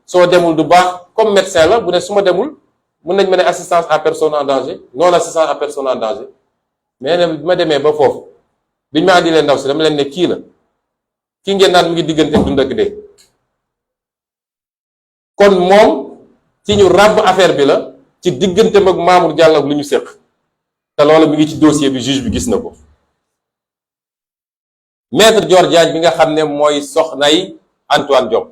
soo demul du baax. comme médecin la bu ne su ma demul mun nañ ma ne assistance à personne en danger, non assistance à personne en danger. mais ne bi ma demee ba foofu biñ ma andi leen ndaw si dama leen ne kii la, kii ngeen naan mi ngi diggante dund ak dee. kon moom ci ñu ràbb affaire bi la, ci diggante mag Mamour Diallo ak lu ñu séq, te loolu mi ngi ci dossier bi, juge bi gis na ko. maître Dior Diagne bi nga xam ne mooy soxnay Antoine Diome,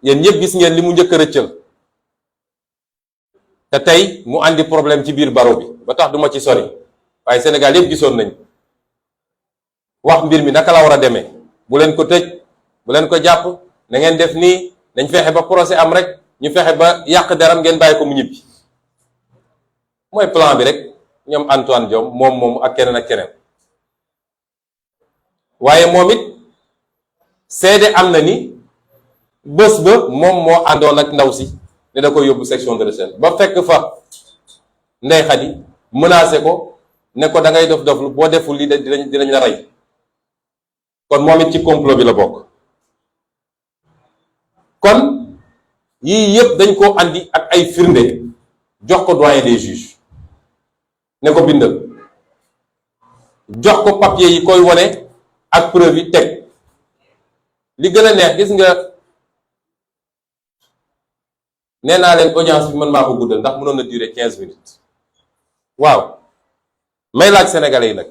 yéen ñëpp gis ngeen li mu njëkk a rëccal, te tey mu andi problème ci biir baro bi ba tax duma ci sori, waaye Sénégal yëpp gisoon nañ wax mbir mi naka la war a demee. bu leen ko tëj, bu leen ko jàpp, na ngeen def nii, nañ fexe ba procès am rek, ñu fexe ba yàq deram ngeen bàyyi ko mu ñibbi. mooy plan bi rek, ñoom Antoine Diome moom ak keneen ak keneen. waaye moom it seede am na ni bés ba moom moo àndoon ak ndaw si ne da koy yóbbu section de recherche, ba fekk fa Ndeye Khady menacé ko ne ko da ngay dof boo deful lii dinañ la rey. kon moom it ci complot bi la bokk. kon yii yépp dañ ko andi ak ay firnde jox ko doyen des juges ne ko bindal, jox ko papier yi koy wone ak preuve yi teg. li gën a neex gis nga nee naa leen audience bi man maa ko guddal ndax mënoon na durer 15 minutes waaw may laaj sénégalais yi nag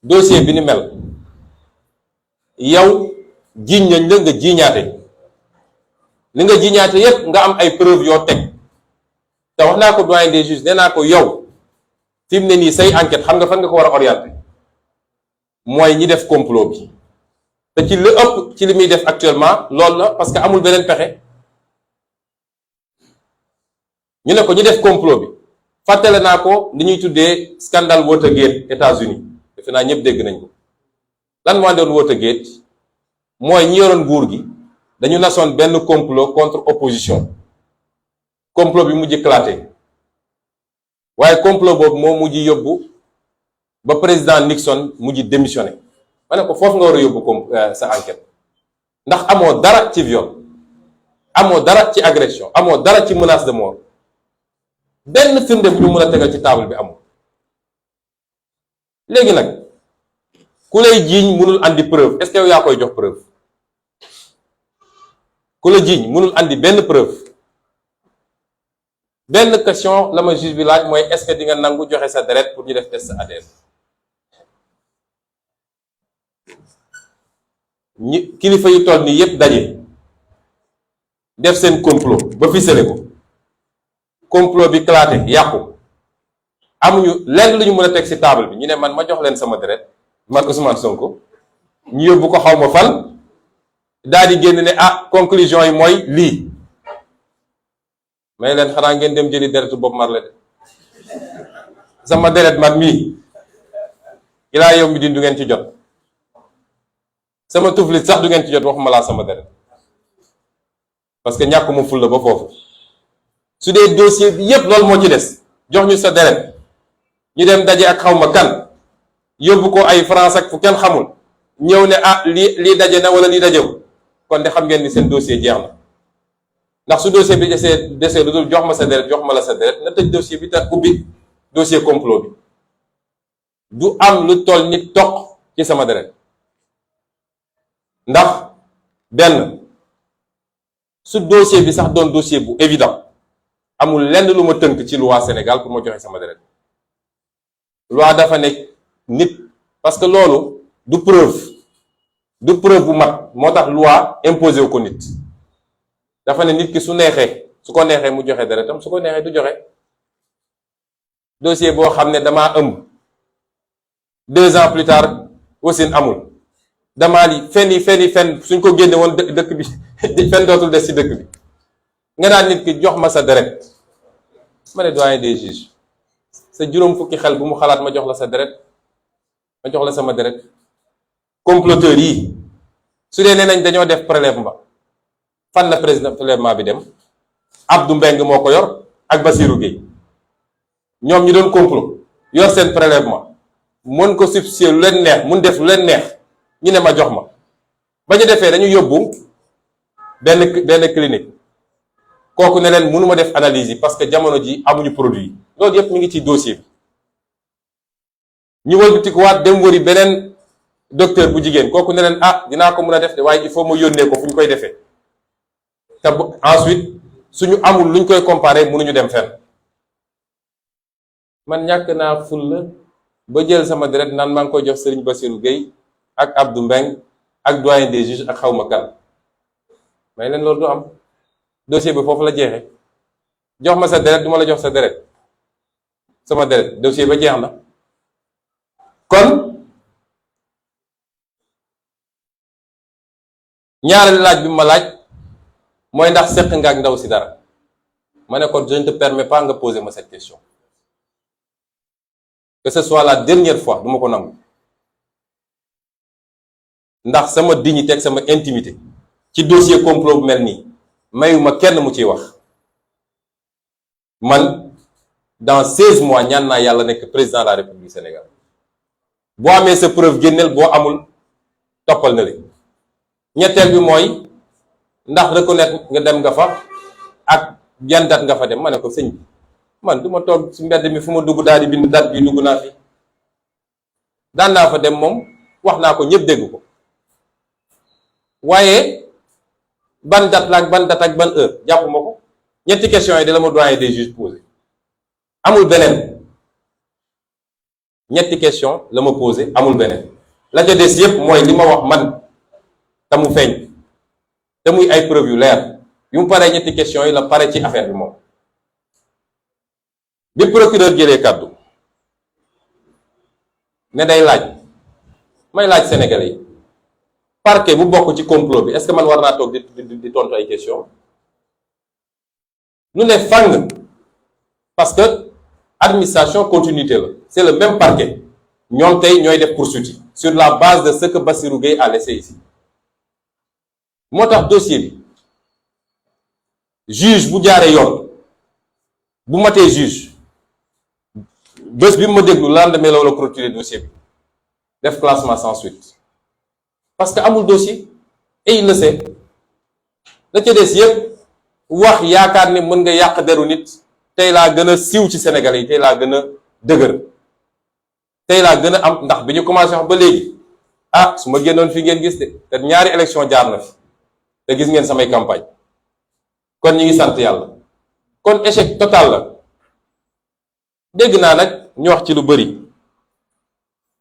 dossier bi ni mel yow jiiñ nañ la nga jiiñaate li nga jiiñaate yépp nga am ay preuve yoo teg te wax naa ko doyen des juges nee naa ko yow fi mu ne nii say enquête xam nga fan nga ko war a orienté mooy ñi def complot bi te ci li ëpp ci li muy def actuellement loolu la parce que amul beneen pexe ñu ne ko ñi def complot bi fàttale naa ko li ñuy tuddee scandale Watergate États-Unis defe naa ñëpp dégg nañ ko lan moo doon Watergate mooy ñi yoroon nguur gi dañu nasoon benn complot contre opposition complot bi mujj éclaté waaye complot boobu moo mujj yóbbu ba président Nixon mujj démissionné ma ne ko foofu nga war a yóbbu sa enquête ndax amoo dara ci viol amoo dara ci agression amoo dara ci menace de mort benn firnde bu ñu mën a tegal ci table bi amul léegi nag ku lay jiiñ mënul andi preuve est-ce que yow yaa koy jox preuve ku la jiiñ mënul andi benn preuve benn question la ma juge bi laaj mooy est-ce que di nga nangu joxe sa deret pour ñu def test ADN ñi kilifa yu toll nii yépp daje def seen complot ba ficelé ko complot bi éclaté yàqu amuñu lenn lu ñu mën a teg ci table bi ñu ne man ma jox leen sama deret man Ousmane Sonko ñu yóbbu ko xaw ma fan daal di génn ne ah conclusion yi mooy lii may leen xanaa ngeen dem jëli deretu Bob Marley de sama deret man mii ilaa yow mi di du ngeen ci jot sama tuflit sax du ngeen ci jot waxuma laa sama deret parce que ñàkk mu ful la ba foofu su dee dossier bi yépp loolu moo ci des jox ñu sa deret ñu dem daje ak xawma kan yóbbu ko ay France ak fu kenn xamul ñëw ne ah lii daje na wala lii dajewu kon de xam ngeen ni seen dossier jeex na ndax su dossier bi desee lu dul jox ma sa deret jox ma la sa deret nga tëj dossier bi te ubbi dossier complot bi du am lu toll nit toq ci sama deret ndax benn su dossier bi sax doon dossier bu évident amul lenn lu ma tënk ci loi Sénégal pour ma joxe sama deret loi dafa nekk nit parce que loolu du preuve bu mat moo tax loi imposé wu ko nit dafa ne nit ki su ko neexee mu joxe deretam su ko neexee du joxe dossier boo xam ne damaa ëmb 2 ans plus tard wasin amul damaa li fen suñ ko génne woon dëkk bi fen dootul des ci dëkk bi nga naan nit ki jox ma sa deret ma ne doyen des juges sa juróom fukki xel bu mu xalaat ma jox la sa deret ma jox la sama deret comploteurs yi su dee nee nañ dañoo def prélèvement fan la président prélèvement bi dem Abdou Mbeng moo ko yor ak Bassirou Gueye ñoom ñu doon complot yor seen prélèvement mën ko substituer lu leen neex mun def lu leen neex ñu ne ma jox ma ba ñu defee dañu yóbbu benn clinique kooku ne leen mënuma def analyse yi parce que jamono ji amuñu produit yi loolu yépp mi ngi ci dossier bi ñu wëlbatikuwaat dem wëri beneen docteur bu jigéen kooku ne leen ah dinaa ko mën a def de waaye il faut ma yónnee ko fu ñu koy defee te ensuite suñu amul luñ koy comparer mënuñu dem fenn man ñàkk naa fulla ba jël sama deret naan maa ngi koy jox Serigne Bassirou Gueye ak Abdou Mbeng ak doyen des juges ak xawma kan may leen loolu du am dossier bi foofu la jeexee jox ma sa deret du ma la jox sa deret sama deret dossier ba jeex na kon ñaareelu laaj bi ma laaj mooy ndax seq nga ak ndaw si dara ma ne ko je ne te permets pas nga poser ma cette question que ce soit la dernière fois du ma ko nangu ndax sama dignité ak sama intimité ci dossier complot bu mel nii mayuma kenn mu ciy wax man dans 16 mois ñaan naa yàlla nekk président de la République du Sénégal boo amee sa preuve génneel boo amul toppal na li ñetteel bi mooy ndax reconnaître nga dem nga fa ak yan date nga fa dem ma ne ko sëñ bi man du ma toog ci mbedd mi fu ma dugg daal di bind date bi dugg naa fi daan naa fa dem moom wax naa ko ñëpp dégg ko waaye ban date la ak ban date ak ban heure jàppuma ko. ñetti questions yi de la ma doyen des juges posé amul beneen ñetti question la ma posé amul beneen la ca des yépp mooy li ma wax man te mu feeñ te muy ay preuve yu leer yu mu paree ñetti questions yi la pare ci affaire bi moom. bi procureur jëlee kàddu ne day laaj may laaj Sénégalais yi parquet bu bokk ci complot bi est-ce que man war naa toog di tontu ay questions lu ne fàng parce que administration continuité la c'est le même parquet ñoom tey ñooy def poursuite yi sur la base de ce que Bassirou Gueye a laissé ici moo tax dossier bi juge bu jaaree yoon bu matee juge bés bi mu ma déglu lendemain la wala clôturer dossier bi def classement sans suite parce que amul dossier et il le sait la ca des yëpp wax yaakaar ni mën nga yàq deru nit tey laa gën a siiw ci Sénégalais yi tey laa gën a dëgër tey laa gën a am ndax bi ñu commencé wax ba léegi ah su ma génnoon fi ngeen gis de te ñaari élection jaar na fi te gis ngeen samay campagne kon ñi ngi sant yàlla kon échec total la dégg naa nag ñu wax ci lu bëri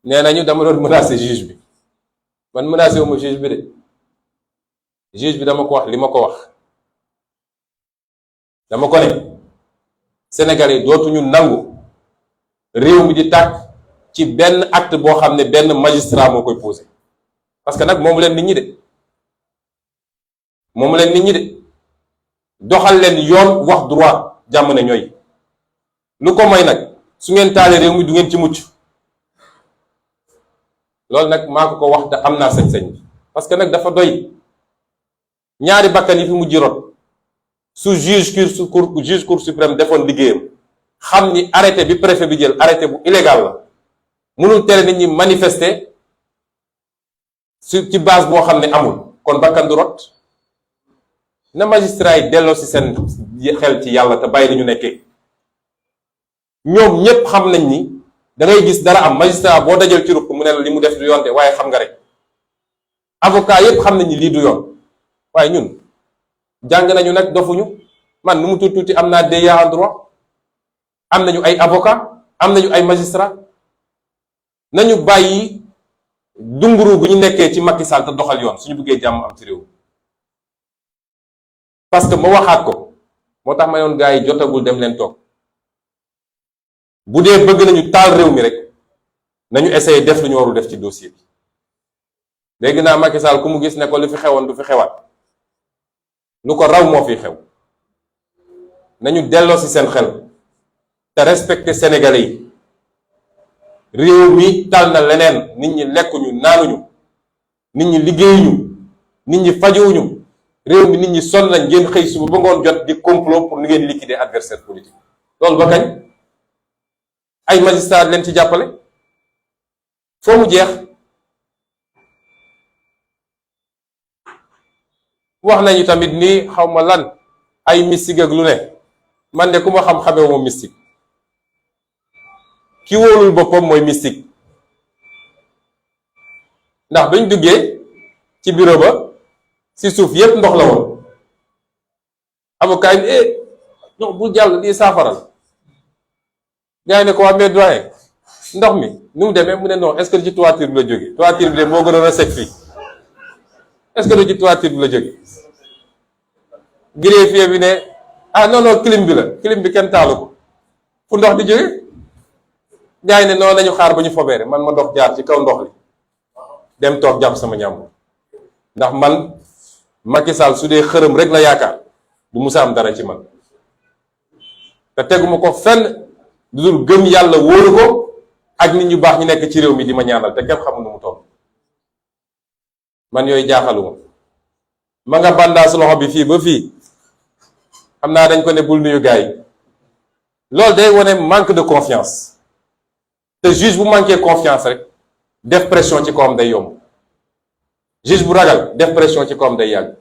nee nañu dama doon menacer juge bi man menacé wu ma juge bi de juge bi dama ko wax li ma ko wax dama ko ne Sénégalais dootuñu nangu réew mi di tàkk ci benn acte boo xam ne benn magistrat moo koy posé parce que nag moomu leen nit ñi de moomu leen nit ñi de doxal leen yoon wax droit jàmm ne ñooy lu ko may nag su ngeen taalee réew mi du ngeen ci mucc loolu nag maa ko wax te am naa sañ-sañ parce que nag dafa doy ñaari bakkan yi fi mujj rot su juge cour suprême defoon liggéeyam xam ni arrêté bi préfet bi jël arrêté bu illégal la mënul tere nit ñi manifester ci base boo xam ne amul kon bakkan du rot na magistrat yi delloo ci seen xel ci yàlla te bàyyi li ñu nekkee ñoom ñépp xam nañ ni da ngay gis dara am magistrat boo dajal ci ruq mu ne la li mu def du yoon de waaye xam nga rek avocat yépp xam nañ ni lii du yoon waaye ñun jàng nañu nag dofuñu man nu mu tuuti am naa DEA en droit am nañu ay avocat am nañu ay magistrat nañu bàyyi dunguru bu ñu nekkee ci Macky Sall te doxal yoon suñu bëggee jàmm am ci réew parce que ma waxaat ko moo tax ma yoon gars yi jotagul dem leen toog bu dee bëgg nañu taal réew mi rek nañu essayer def lu ñu warul def ci dossier bi léegi naa Macky Sall ku mu gis ne ko lu fi xewoon du fi xewaat lu ko raw moo fi xew nañu delloo ci seen xel te respecter Sénégalais yi réew mi tal na leneen nit ñi lekkuñu naanuñu nit ñi liggéeyuñu nit ñi fajuwuñu réew mi nit ñi sonn nañ ngeen xëy suba ba ngoon jot di complot pour ni ngeen liquider adversaire politique loolu ba kañ ay magistrat leen ci jàppale foo mu jeex wax nañu tamit ni xawma lan ay mystique ak lu ne man de ku ma xam-xamee moom mystique ki wóolul boppam mooy mystique ndax bañ duggee ci bureau ba ci suuf yépp ndox la woon avocat yi non bu jàll lii saafaral gars yi ne ko waa mais doyen ndox mi ni mu demee mu ne non est-ce que ci toiture bi la jógee toiture bi de moo gënoon a sec fii est-ce que du ci toiture bi la jógee greffier bi ne ah non non clim bi la clim bi kenn taalu ko fu ndox di jógee gars yi ne noonu nañu xaar ba ñu fobeere man ma dox jaar ci kaw ndox li dem toog jàpp sama ñàmb ndax man Macky Sall su dee xërëm rek la yaakaar du musa am dara ci man te teguma ko fenn du dul gëm yàlla wóoru ko ak nit ñu baax ñu nekk ci réew mi di ma ñaanal te kenn xamul nu mu toll man yooyu jaaxaluma ma nga bandaas loxo bi fii ba fii xam naa dañ ko ne bul nuyu gars yi loolu day wone manque de confiance te juge bu manqué confiance rek def pression ci kawam day yomb juge bu ragal def pression ci kawam day yàgg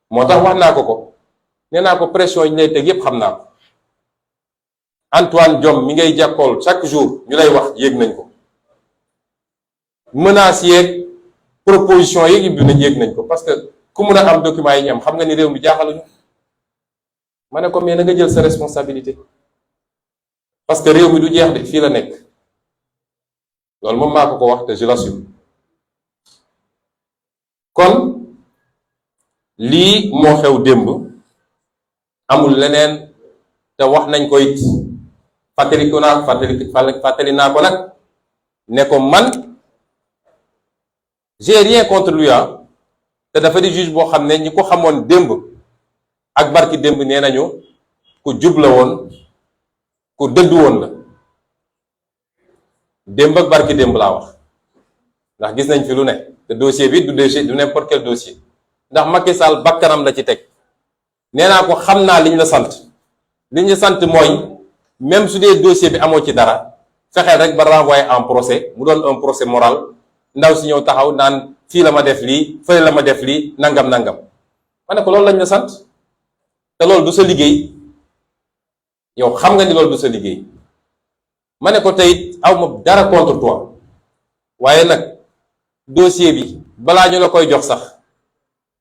moo tax wax naa ko nee naa ko pression yi ñu lay teg yépp xam naa ko Antoine Diome mi ngay jàppool chaque jour ñu lay wax yéeg nañ ko menaces yeeg proposition yi bi nañ yéeg nañ ko parce que ku mun a am document yi ñu am xam nga ni réew mi jaaxaluñu. ma ne ko mais na nga jël sa responsabilité parce que réew mi du jeex de fii la nekk loolu moom maa ko wax te je l'assume. kon lii moo xew démb amul leneen te wax nañ ko it fàttali naa ko nag ne ko man j'ai rien contre lui te dafa di juge boo xam ne ñi ko xamoon démb ak barki démb nee nañu ku jub la woon ku dëddu woon la démb ak barki démb laa wax ndax gis nañ fi lu ne te dossier bi du n'importe quel dossier ndax Macky Sall bakkanam la ci teg nee naa ko xam naa liñ la sant mooy même su dee dossier bi amoo ci dara fexeel rek ba renvoyer en procès mu doon un procès moral ndaw si ñëw taxaw naan fii la ma def lii fële la ma def lii nangam ma ne ko loolu lañ la sant te loolu du sa liggéey yow xam nga ni loolu du sa liggéey ma ne ko tey aw ma dara contre toi waaye nag dossier bi balaa ñu la koy jox sax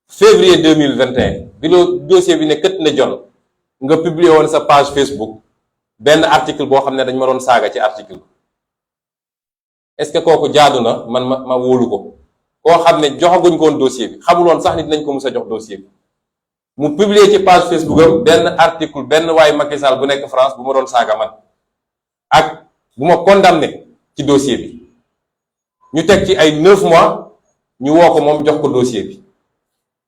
février 2021 bi loo dossier bi ne kët na jon nga publier woon sa page Facebook benn article boo xam ne dañ ma doon saaga ci article est-ce que kooku jaadu na man ma wóolu ko koo xam ne joxaguñ ko woon dossier bi xamuloon sax nit nañ ko mus a jox dossier bi mu publier ci page Facebook am benn article benn waaye Macky Sall bu nekk France bu ma doon saaga man ak bu ma condamné ci dossier bi ñu teg ci ay 9 mois ñu woo ko moom jox ko dossier bi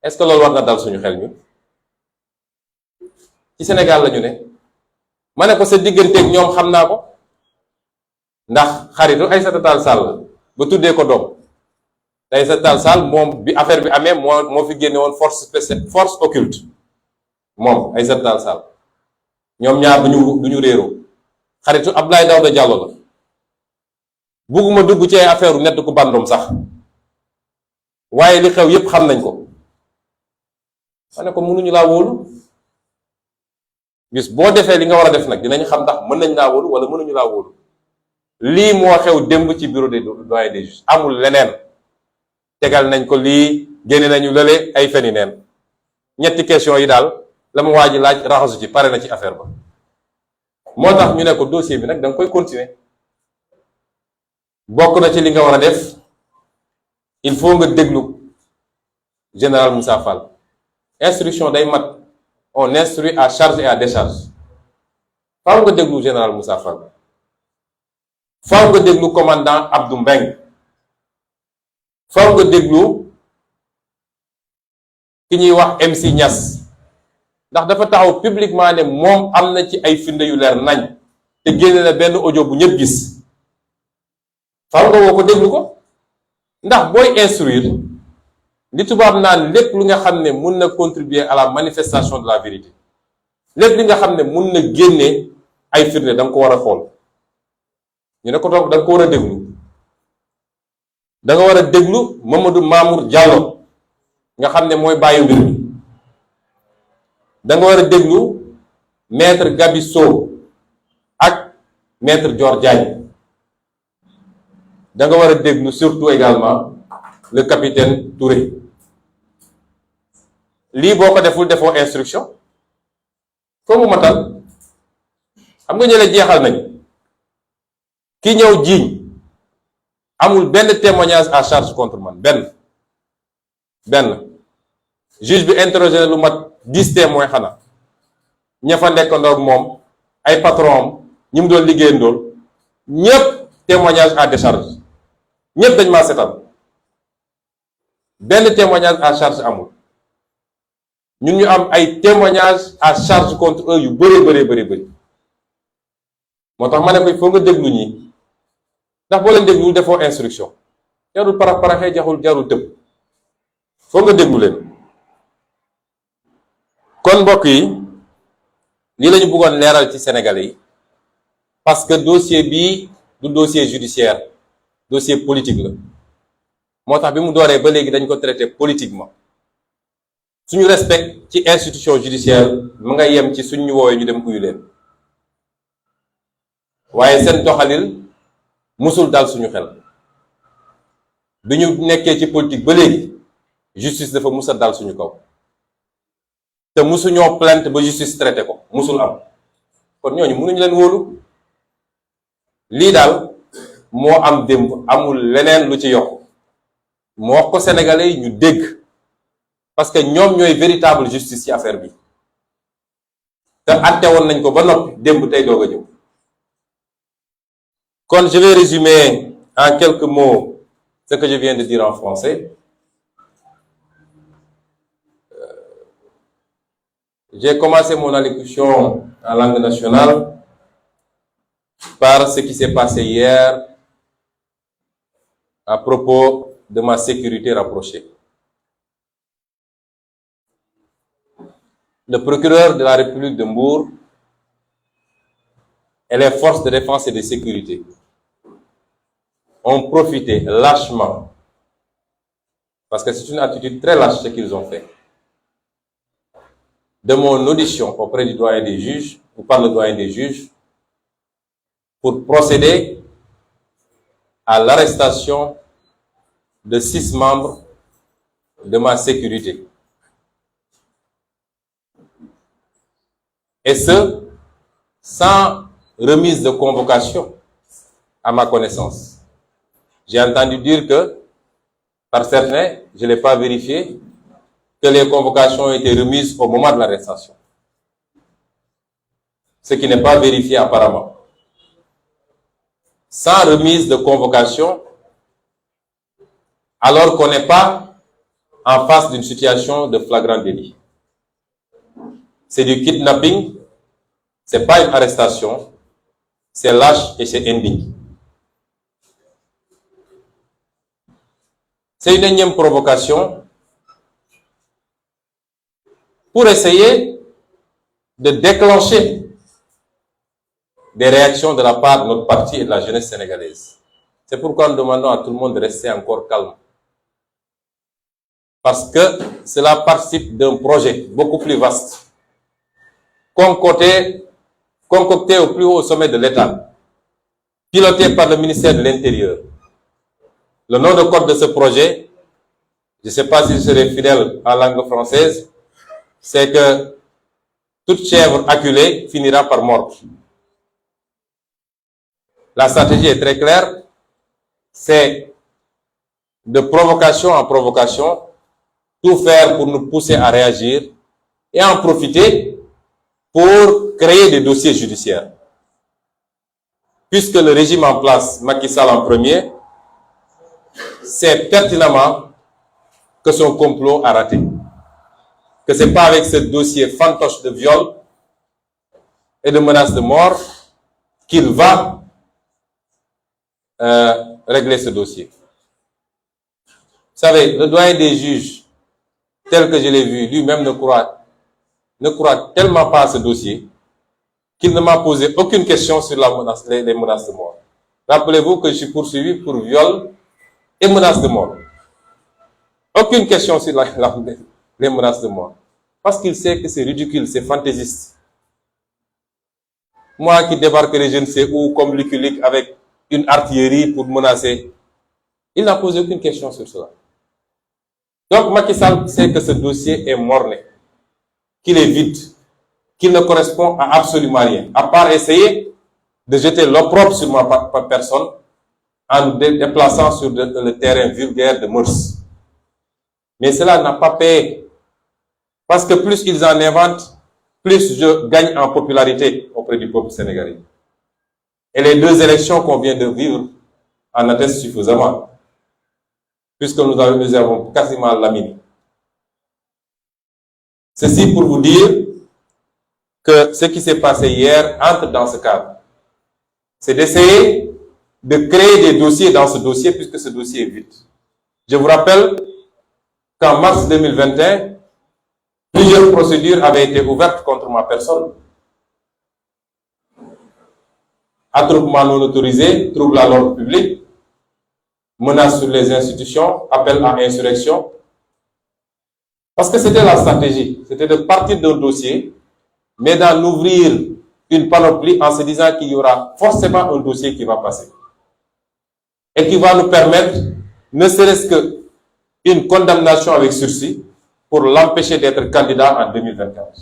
est-ce que loolu war na dal suñu xel ñu ci Sénégal la ñu ne ma ne ko sa digganteeg ñoom xam naa ko ndax xaritu Aïssata Tall Sall ba tuddee ko doom te Aïssata Tall Sall moom bi affaire bi amee moo fi génne woon force occulte moom Aïssata Tall Sall ñoom ñaar duñu réeroo xaritu Abdoulaye Daouda Diallo la bugguma dugg ci ay affaire u nett ku bandum sax waaye li xew yépp xam nañ ko ma ne ko mënuñu laa wóolu bis boo defee li nga war a def nag dinañ xam ndax mën nañ laa wóolu wala mënuñu laa wóolu lii moo xew démb ci bureau des doyens des juges amul leneen tegal nañ ko lii génne nañu lële ay feni neen ñetti question yi daal la ma waa ji laaj raxasu ci pare na ci affaire ba moo tax ñu ne ko dossier bi nag da nga koy continuer bokk na ci li nga war a def il faut nga déglu général Moussa Fall instruction day mat on instruit à charge et à décharge faaw nga déglu général Moussa Fall faaw nga déglu commandant Abdou Mbeng faaw nga déglu ki ñuy wax MC Niass ndax dafa taxaw publiquement ne moom am na ci ay firnde yu leer nañ te génne na benn audio bu ñëpp gis faaw nga woo ko déglu ko ndax booy instruire li tubaab naan lépp lu nga xam ne mun na contribuer à la manifestation de la vérité lépp li nga xam ne mun na génne ay firnde da nga ko war a xool ñu ne ko toog da nga ko war a déglu da nga war a déglu Mamadou Mamour Diallo nga xam ne mooy bàyyi mbir mi da nga war a déglu maître Gabi Sow ak maître Dior Diagne da nga war a déglu surtout également le capitaine Touré lii boo ko defoo instruction foo mu matal xam nga ñële jeexal nañ ki ñëw jiiñ amul benn témoignage à charge contre man benn juge bi interrogé lu mat 10 témoins xanaa ña fa nekkandoog moom ay patron am ñi mu doon liggéeyandool ñépp témoignage à décharge ñépp dañ maa setal benn témoignage à charge amul ñun ñu am ay témoignage à charge contre eux yu bëri moo tax ma ne ko il faut nga déglu ñi ndax boo leen déglu defoo instruction jarul paraxee jarul tëb foo nga déglu leen kon mbokk yi lii la ñu bëggoon leeral ci Sénégalais yi parce que dossier bii du dossier judiciaire dossier politique la moo tax bi mu dooree ba léegi dañ ko traité politiquement suñu respect ci institution judiciaire mu nga yem ci suñu woowee ñu dem uyu leen waaye seen doxalin musul dal suñu xel bi ñu nekkee ci politique ba léegi justice dafa mus a dal suñu kaw te musuñoo plainte ba justice traité ko musul am kon ñooñu mënuñu leen wóolu lii daal moo am démb amul leneen lu ci yokk mu wax ko sénégalais yi ñu dégg parce que ñoom ñooy véritable justice ci affaire bi te àtte woon nañ ko ba noppi démb tey doog a ñëw kon je vais résumer en quelques mots ce que je viens de dire en français. J'ai commencé mon allocution en langue nationale par ce qui s'est passé hier à propos de ma sécurité rapprochée. Le procureur de la République de Mbour et les forces de défense et de sécurité ont profité lâchement, parce que c'est une attitude très lâche ce qu'ils ont fait, de mon audition auprès du doyen des juges, ou par le doyen des juges, pour procéder à l'arrestation de 6 membres de ma sécurité. Et ce, sans remise de convocation à ma connaissance. J'ai entendu dire que, par certains, je ne l'ai pas vérifié, que les convocations ont été remises au moment de l'arrestation. Ce qui n'est pas vérifié apparemment. Sans remise de convocation, alors qu'on n'est pas en face d'une situation de flagrant délit. C'est du kidnapping, c'est pas une arrestation, c'est lâche et c'est indigne. C'est une énième provocation pour essayer de déclencher des réactions de la part de notre parti et de la jeunesse sénégalaise. C'est pourquoi nous demandons à tout le monde de rester encore calme. Parce que cela participe d'un projet beaucoup plus vaste, concocté au plus haut sommet de l'État, piloté par le ministère de l'Intérieur. Le nom de code de ce projet, je ne sais pas si je serai fidèle en langue française, c'est que toute chèvre acculée finira par mordre. La stratégie est très claire, c'est de provocation en provocation, tout faire pour nous pousser à réagir et en profiter pour créer des dossiers judiciaires. Puisque le régime en place, Macky Sall en premier, sait pertinemment que son complot a raté. Que ce n'est pas avec ce dossier fantoche de viol et de menace de mort qu'il va régler ce dossier. Vous savez, le doyen des juges, tel que je l'ai vu, lui-même ne croit tellement pas à ce dossier qu'il ne m'a posé aucune question sur les menaces de mort. Rappelez-vous que je suis poursuivi pour viol et menaces de mort. Aucune question sur les menaces de mort. Parce qu'il sait que c'est ridicule, c'est fantaisiste. Moi qui débarquerai je ne sais où comme Lucky Luke avec une artillerie pour menacer, il n'a posé aucune question sur cela. Donc Macky Sall sait que ce dossier est morné, qu'il est vide, qu'il ne correspond à absolument rien, à part essayer de jeter l'opprobre sur ma personne en nous déplaçant sur le terrain vulgaire de mœurs. Mais cela n'a pas payé. Parce que plus ils en inventent, plus je gagne en popularité auprès du peuple sénégalais. Et les 2 élections qu'on vient de vivre en attestent suffisamment. Puisque nous avons quasiment laminé. Ceci pour vous dire que ce qui s'est passé hier entre dans ce cadre. C'est d'essayer de créer des dossiers dans ce dossier puisque ce dossier est vide. Je vous rappelle qu'en mars 2021, plusieurs procédures avaient été ouvertes contre ma personne. Attroupement non autorisé, trouble à l'ordre public, menace sur les institutions, appel à insurrection. Parce que c'était la stratégie. C'était de partir d'un dossier, mais d'en ouvrir une panoplie en se disant qu'il y aura forcément un dossier qui va passer. Et qui va nous permettre ne serait-ce qu'une condamnation avec sursis pour l'empêcher d'être candidat en 2024.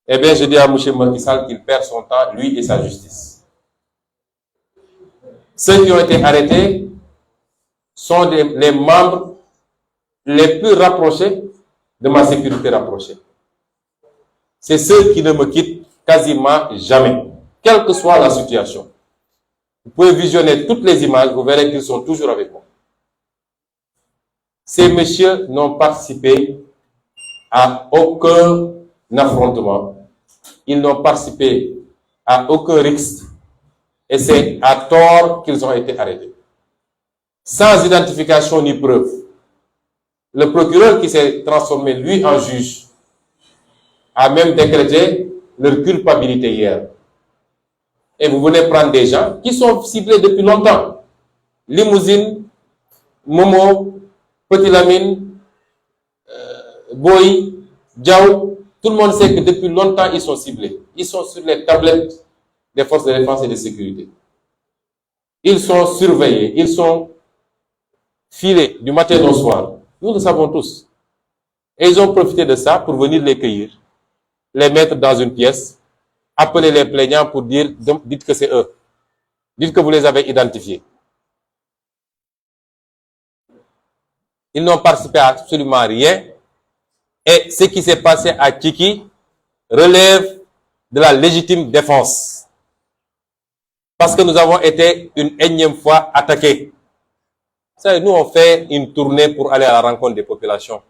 Eh bien, je dis à M. Macky Sall qu'il perd son temps, lui et sa justice. Ceux qui ont été arrêtés sont les membres les plus rapprochés de ma sécurité rapprochée. C'est ceux qui ne me quittent quasiment jamais, quelle que soit la situation. Vous pouvez visionner toutes les images, vous verrez qu'ils sont toujours avec moi. Ces messieurs n'ont participé à aucun affrontement. Ils n'ont participé à aucun risque. Et c'est à tort qu'ils ont été arrêtés. Sans identification ni preuve. Le procureur qui s'est transformé, lui, en juge, a même décrété leur culpabilité hier. Et vous venez prendre des gens qui sont ciblés depuis longtemps. Limousine, Momo, Petit Lamine, Boy, Diaw, tout le monde sait que depuis longtemps ils sont ciblés. Ils sont sur les tablettes des forces de défense et de sécurité. Ils sont surveillés, ils sont filés du matin au soir. Nous le savons tous. Et ils ont profité de ça pour venir les cueillir, les mettre dans une pièce, appeler les plaignants pour dire, dites que c'est eux. Dites que vous les avez identifiés. Ils n'ont participé à absolument rien. Et ce qui s'est passé à Kiki relève de la légitime défense. Parce que nous avons été une énième fois attaqués. Vous savez, nous on fait une tournée pour aller à la rencontre des populations.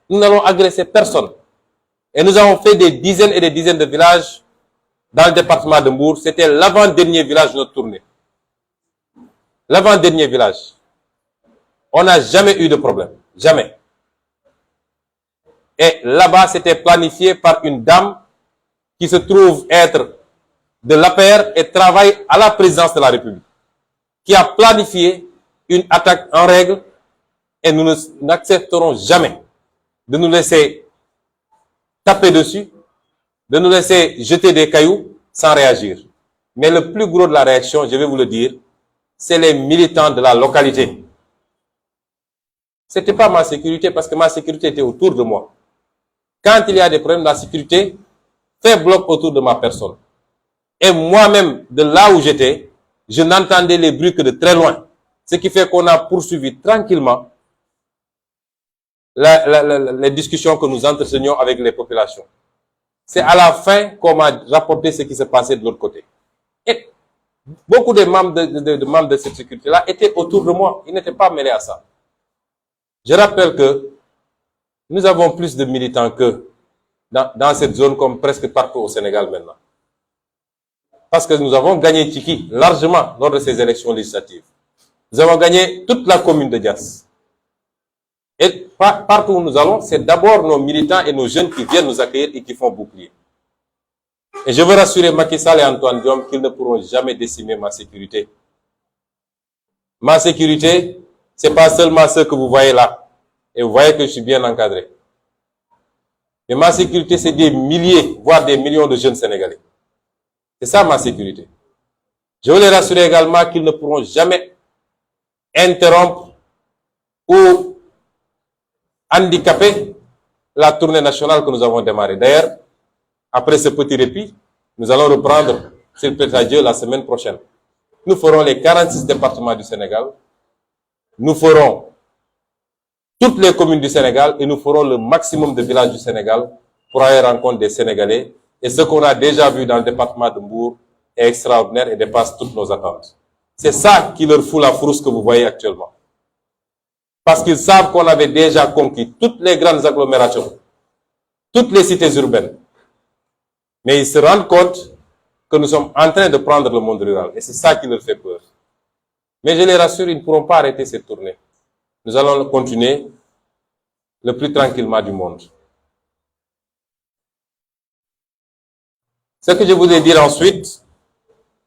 Nous n'allons agresser personne. Et nous avons fait des dizaines et des dizaines de villages dans le département de Mbour. C'était l'avant-dernier village de notre tournée. L'avant-dernier village. On n'a jamais eu de problème. Jamais. Et là-bas, c'était planifié par une dame qui se trouve être de l'APR et travaille à la présidence de la République, qui a planifié une attaque en règle, et nous n'accepterons jamais de nous laisser taper dessus, de nous laisser jeter des cailloux sans réagir. Mais le plus gros de la réaction, je vais vous le dire, c'est les militants de la localité. C'était pas ma sécurité, parce que ma sécurité était autour de moi. Quand il y a des problèmes, la sécurité fait bloc autour de ma personne. Et moi-même, de là où j'étais, je n'entendais les bruits que de très loin. Ce qui fait qu'on a poursuivi tranquillement les discussions que nous entretenions avec les populations. C'est à la fin qu'on m'a rapporté ce qui se passait de l'autre côté. Et beaucoup de membres de cette sécurité-là étaient autour de moi. Ils n'étaient pas mêlés à ça. Je rappelle que nous avons plus de militants que dans cette zone, comme presque partout au Sénégal maintenant. Parce que nous avons gagné Tchiki largement lors de ces élections législatives. Nous avons gagné toute la commune de Diass. Et partout où nous allons, c'est d'abord nos militants et nos jeunes qui viennent nous accueillir et qui font bouclier. Et je veux rassurer Macky Sall et Antoine Diome qu'ils ne pourront jamais décimer ma sécurité. Ma sécurité, c'est pas seulement ce que vous voyez là. Et vous voyez que je suis bien encadré. Mais ma sécurité, c'est des milliers, voire des millions de jeunes Sénégalais. C'est ça ma sécurité. Je veux les rassurer également qu'ils ne pourront jamais interrompre ou handicaper la tournée nationale que nous avons démarrée. D'ailleurs, après ce petit répit, nous allons reprendre, s'il plaît à Dieu, la semaine prochaine. Nous ferons les 46 départements du Sénégal. Nous ferons toutes les communes du Sénégal et nous ferons le maximum de villages du Sénégal pour aller rencontrer des Sénégalais. Et ce qu'on a déjà vu dans le département de Mbour est extraordinaire et dépasse toutes nos attentes. C'est ça qui leur fout la frousse que vous voyez actuellement. Parce qu'ils savent qu'on avait déjà conquis toutes les grandes agglomérations, toutes les cités urbaines. Mais ils se rendent compte que nous sommes en train de prendre le monde rural. Et c'est ça qui leur fait peur. Mais je les rassure, ils ne pourront pas arrêter cette tournée. Nous allons continuer le plus tranquillement du monde. Ce que je voulais dire ensuite,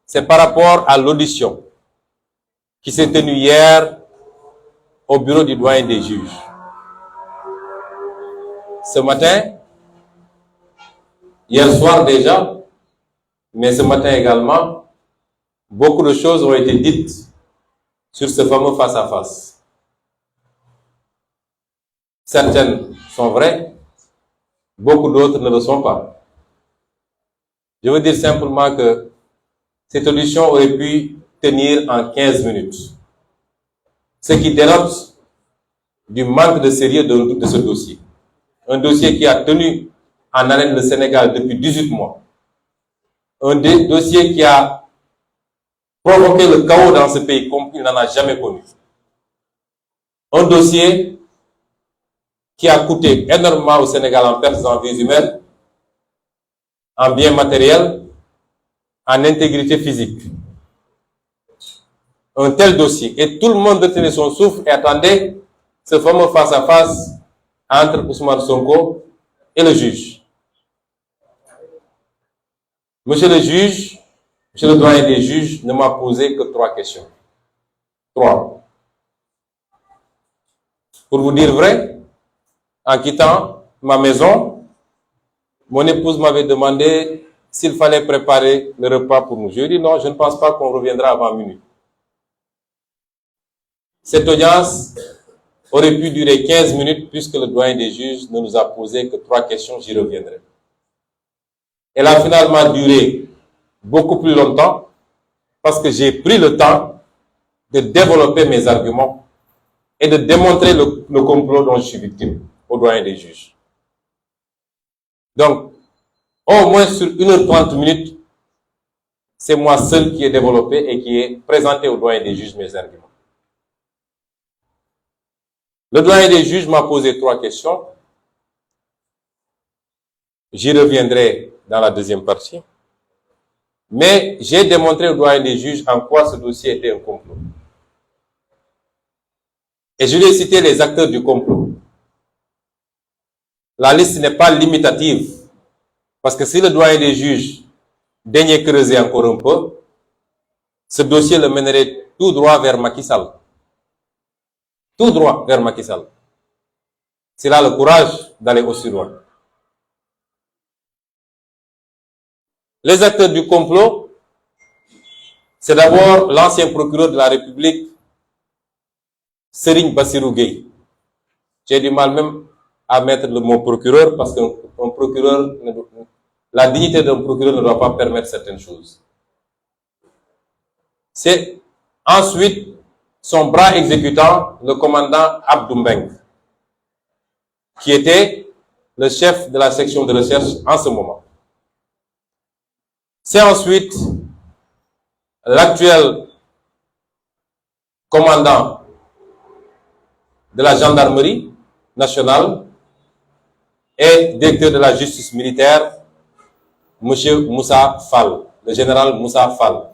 c'est par rapport à l'audition qui s'est tenue hier au bureau du doyen des juges. Ce matin, hier soir déjà, mais ce matin également, beaucoup de choses ont été dites sur ce fameux face-à-face. Certaines sont vraies, beaucoup d'autres ne le sont pas. Je veux dire simplement que cette audition aurait pu tenir en 15 minutes, ce qui dénote du manque de sérieux de ce dossier. Un dossier qui a tenu en haleine le Sénégal depuis 18 mois. Un dossier qui a provoqué le chaos dans ce pays comme il n'en a jamais connu. Un dossier qui a coûté énormément au Sénégal en pertes en vies humaines, en biens matériels, en intégrité physique. Un tel dossier. Et tout le monde retenait son souffle et attendait ce fameux face-à-face entre Ousmane Sonko et le juge. Monsieur le juge, monsieur le doyen des juges ne m'a posé que 3 questions. 3. Pour vous dire vrai, en quittant ma maison, mon épouse m'avait demandé s'il fallait préparer le repas pour nous. Je lui ai dit non, je ne pense pas qu'on reviendra avant minuit. Cette audience aurait pu durer 15 minutes puisque le doyen des juges ne nous a posé que 3 questions, j'y reviendrai. Elle a finalement duré beaucoup plus longtemps parce que j'ai pris le temps de développer mes arguments et de démontrer le complot dont je suis victime au doyen des juges. Donc, au moins sur 1h30 minutes, c'est moi seul qui ai développé et qui ai présenté au doyen des juges mes arguments. Le doyen des juges m'a posé 3 questions. J'y reviendrai dans la deuxième partie. Mais j'ai démontré au doyen des juges en quoi ce dossier était un complot. Et je lui ai cité les acteurs du complot. La liste n'est pas limitative. Parce que si le doyen des juges daignait creuser encore un peu, ce dossier le mènerait tout droit vers Macky Sall. Tout droit vers Macky Sall. S'il a le courage d'aller aussi loin. Les acteurs du complot, c'est d'abord l'ancien procureur de la République, Serigne Bassirou Gueye. J'ai du mal même à mettre le mot procureur parce qu'un procureur, la dignité d'un procureur ne doit pas permettre certaines choses. C'est ensuite son bras exécutant, le commandant Abdou Mbengue, qui était le chef de la section de recherche en ce moment. C'est ensuite l'actuel commandant de la gendarmerie nationale et directeur de la justice militaire, M. Moussa Fall, le général Moussa Fall.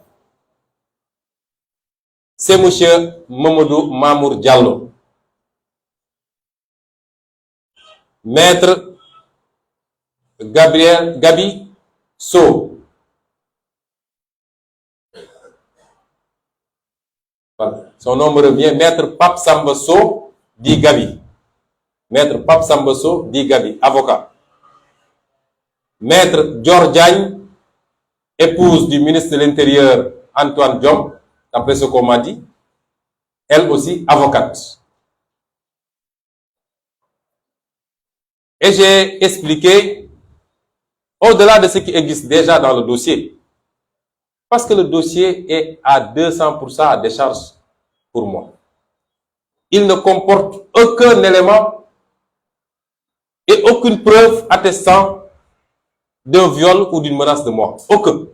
C'est M. Mamadou Mamour Diallo, maître Gabi Sow, son nom me revient, maître Pape Samba Sow, dit Gabi. Maître Pape Samba Sow, dit Gabi, avocat. Maître Dior Diagne, épouse du ministre de l'Intérieur Antoine Diome, d'après ce qu'on m'a dit, elle aussi avocate. Et j'ai expliqué, au-delà de ce qui existe déjà dans le dossier, parce que le dossier est à 200% à décharge pour moi. Il ne comporte aucun élément et aucune preuve attestant d'un viol ou d'une menace de mort. Aucun.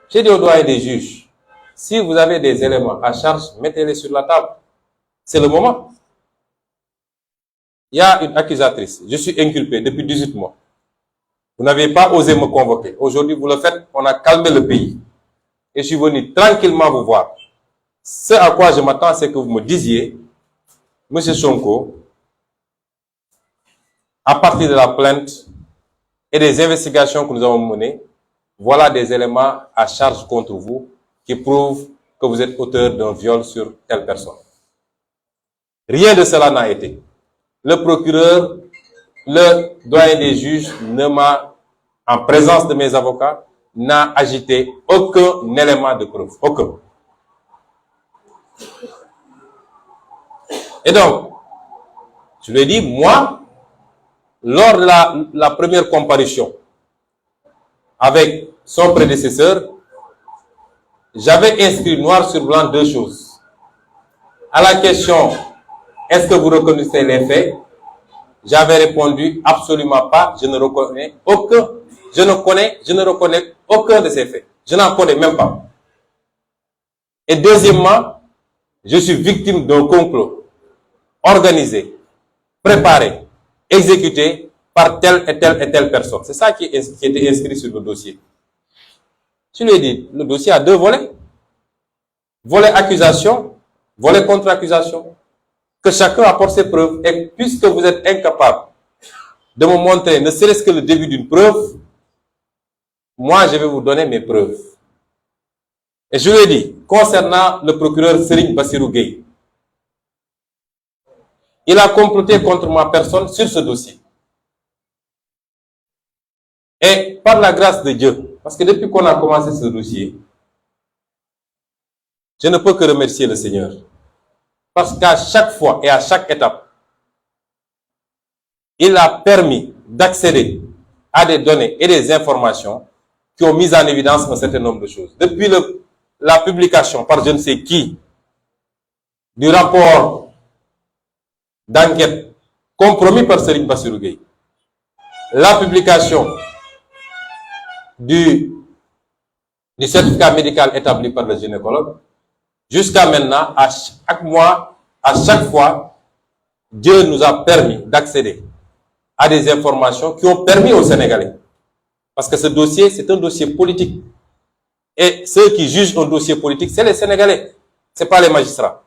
J'ai dit au doyen des juges, si vous avez des éléments à charge, mettez-les sur la table. C'est le moment. Il y a une accusatrice. Je suis inculpé depuis 18 mois. Vous n'avez pas osé me convoquer. Aujourd'hui, vous le faites. On a calmé le pays. Et je suis venu tranquillement vous voir. Ce à quoi je m'attends, c'est que vous me disiez, Monsieur Sonko, à partir de la plainte et des investigations que nous avons menées, voilà des éléments à charge contre vous qui prouvent que vous êtes auteur d'un viol sur telle personne. Rien de cela n'a été. Le procureur, le doyen des juges ne m'a, en présence de mes avocats, n'a agité aucun élément de preuve. Aucun. Et donc, je lui ai dit, moi, lors de la première comparution avec son prédécesseur, j'avais inscrit noir sur blanc 2 choses. À la question, est-ce que vous reconnaissez les faits? J'avais répondu, absolument pas, je ne reconnais aucun de ces faits. Je n'en connais même pas. Et deuxièmement, je suis victime d'un complot organisé, préparé, exécuté par telle et telle personne. C'est ça qui était inscrit sur le dossier. Je lui ai dit, le dossier a 2 volets. Volet accusation, volet contre-accusation. Que chacun apporte ses preuves. Et puisque vous êtes incapable de me montrer ne serait-ce que le début d'une preuve, moi je vais vous donner mes preuves. Et je lui ai dit, concernant le procureur Serigne Bassirou Gueye, il a comploté contre ma personne sur ce dossier. Et par la grâce de Dieu, parce que depuis qu'on a commencé ce dossier, je ne peux que remercier le Seigneur. Parce qu'à chaque fois et à chaque étape, il a permis d'accéder à des données et des informations qui ont mis en évidence un certain nombre de choses. Depuis la publication par je ne sais qui du rapport d'enquête compromis par Serigne Bassirou Gueye, la publication du certificat médical établi par le gynécologue, jusqu'à maintenant, à chaque mois, à chaque fois, Dieu nous a permis d'accéder à des informations qui ont permis aux Sénégalais. Parce que ce dossier, c'est un dossier politique. Et ceux qui jugent un dossier politique, c'est les Sénégalais. Ce n'est pas les magistrats.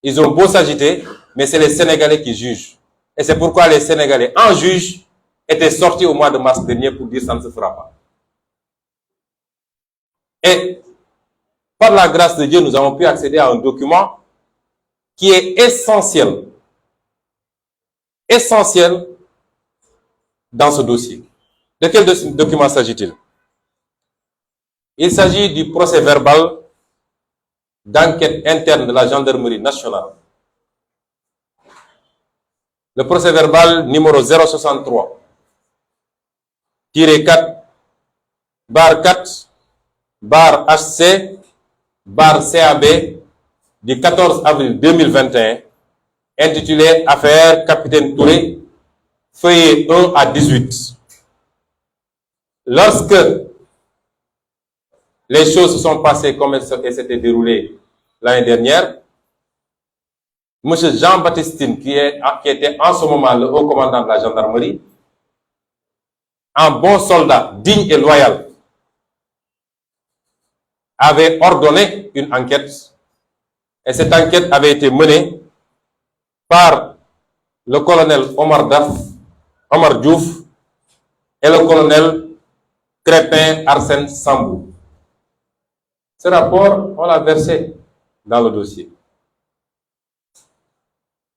Ils ont beau s'agiter, mais c'est les Sénégalais qui jugent. Et c'est pourquoi les Sénégalais, en juge, étaient sortis au mois de mars dernier pour dire ça ne se fera pas. Et par la grâce de Dieu, nous avons pu accéder à un document qui est essentiel. Essentiel dans ce dossier. De quel document s'agit-il? Il s'agit du procès verbal d'enquête interne de la gendarmerie nationale. Le procès verbal numéro 063 4 bar 4 bar HC bar CAB du 14 avril 2021 intitulé Affaire Capitaine Touré, feuillet 1 à 18. Lorsque les choses se sont passées comme elles s'étaient déroulées l'année dernière, M. Jean-Baptiste, qui était en ce moment le haut commandant de la gendarmerie, un bon soldat digne et loyal, avait ordonné une enquête, et cette enquête avait été menée par le colonel Omar Diouf et le colonel Crépin Arsène Sambou. Ce rapport, on l'a versé dans le dossier.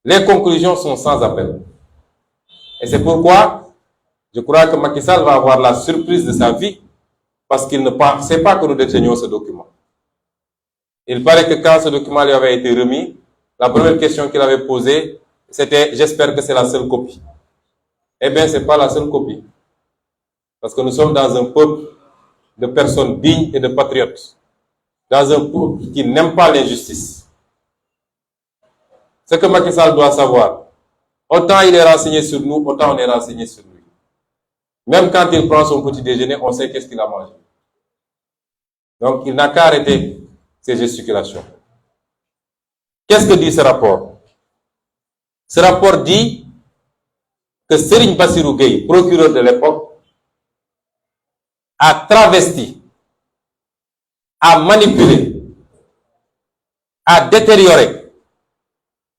Les conclusions sont sans appel. Et c'est pourquoi je crois que Macky Sall va avoir la surprise de sa vie, parce qu'il ne sait pas que nous détenions ce document. Il paraît que quand ce document lui avait été remis, la première question qu'il avait posée, c'était « J'espère que c'est la seule copie ». Eh bien, ce n'est pas la seule copie. Parce que nous sommes dans un peuple de personnes dignes et de patriotes. Dans un peuple qui n'aime pas l'injustice. Ce que Macky Sall doit savoir, autant il est renseigné sur nous, autant on est renseigné sur lui. Même quand il prend son petit déjeuner, on sait qu'est-ce qu'il a mangé. Donc, il n'a qu'à arrêter ces gesticulations. Qu'est-ce que dit ce rapport? Ce rapport dit que Serigne Bassirou Gueye, procureur de l'époque, a travesti, a manipulé, a détérioré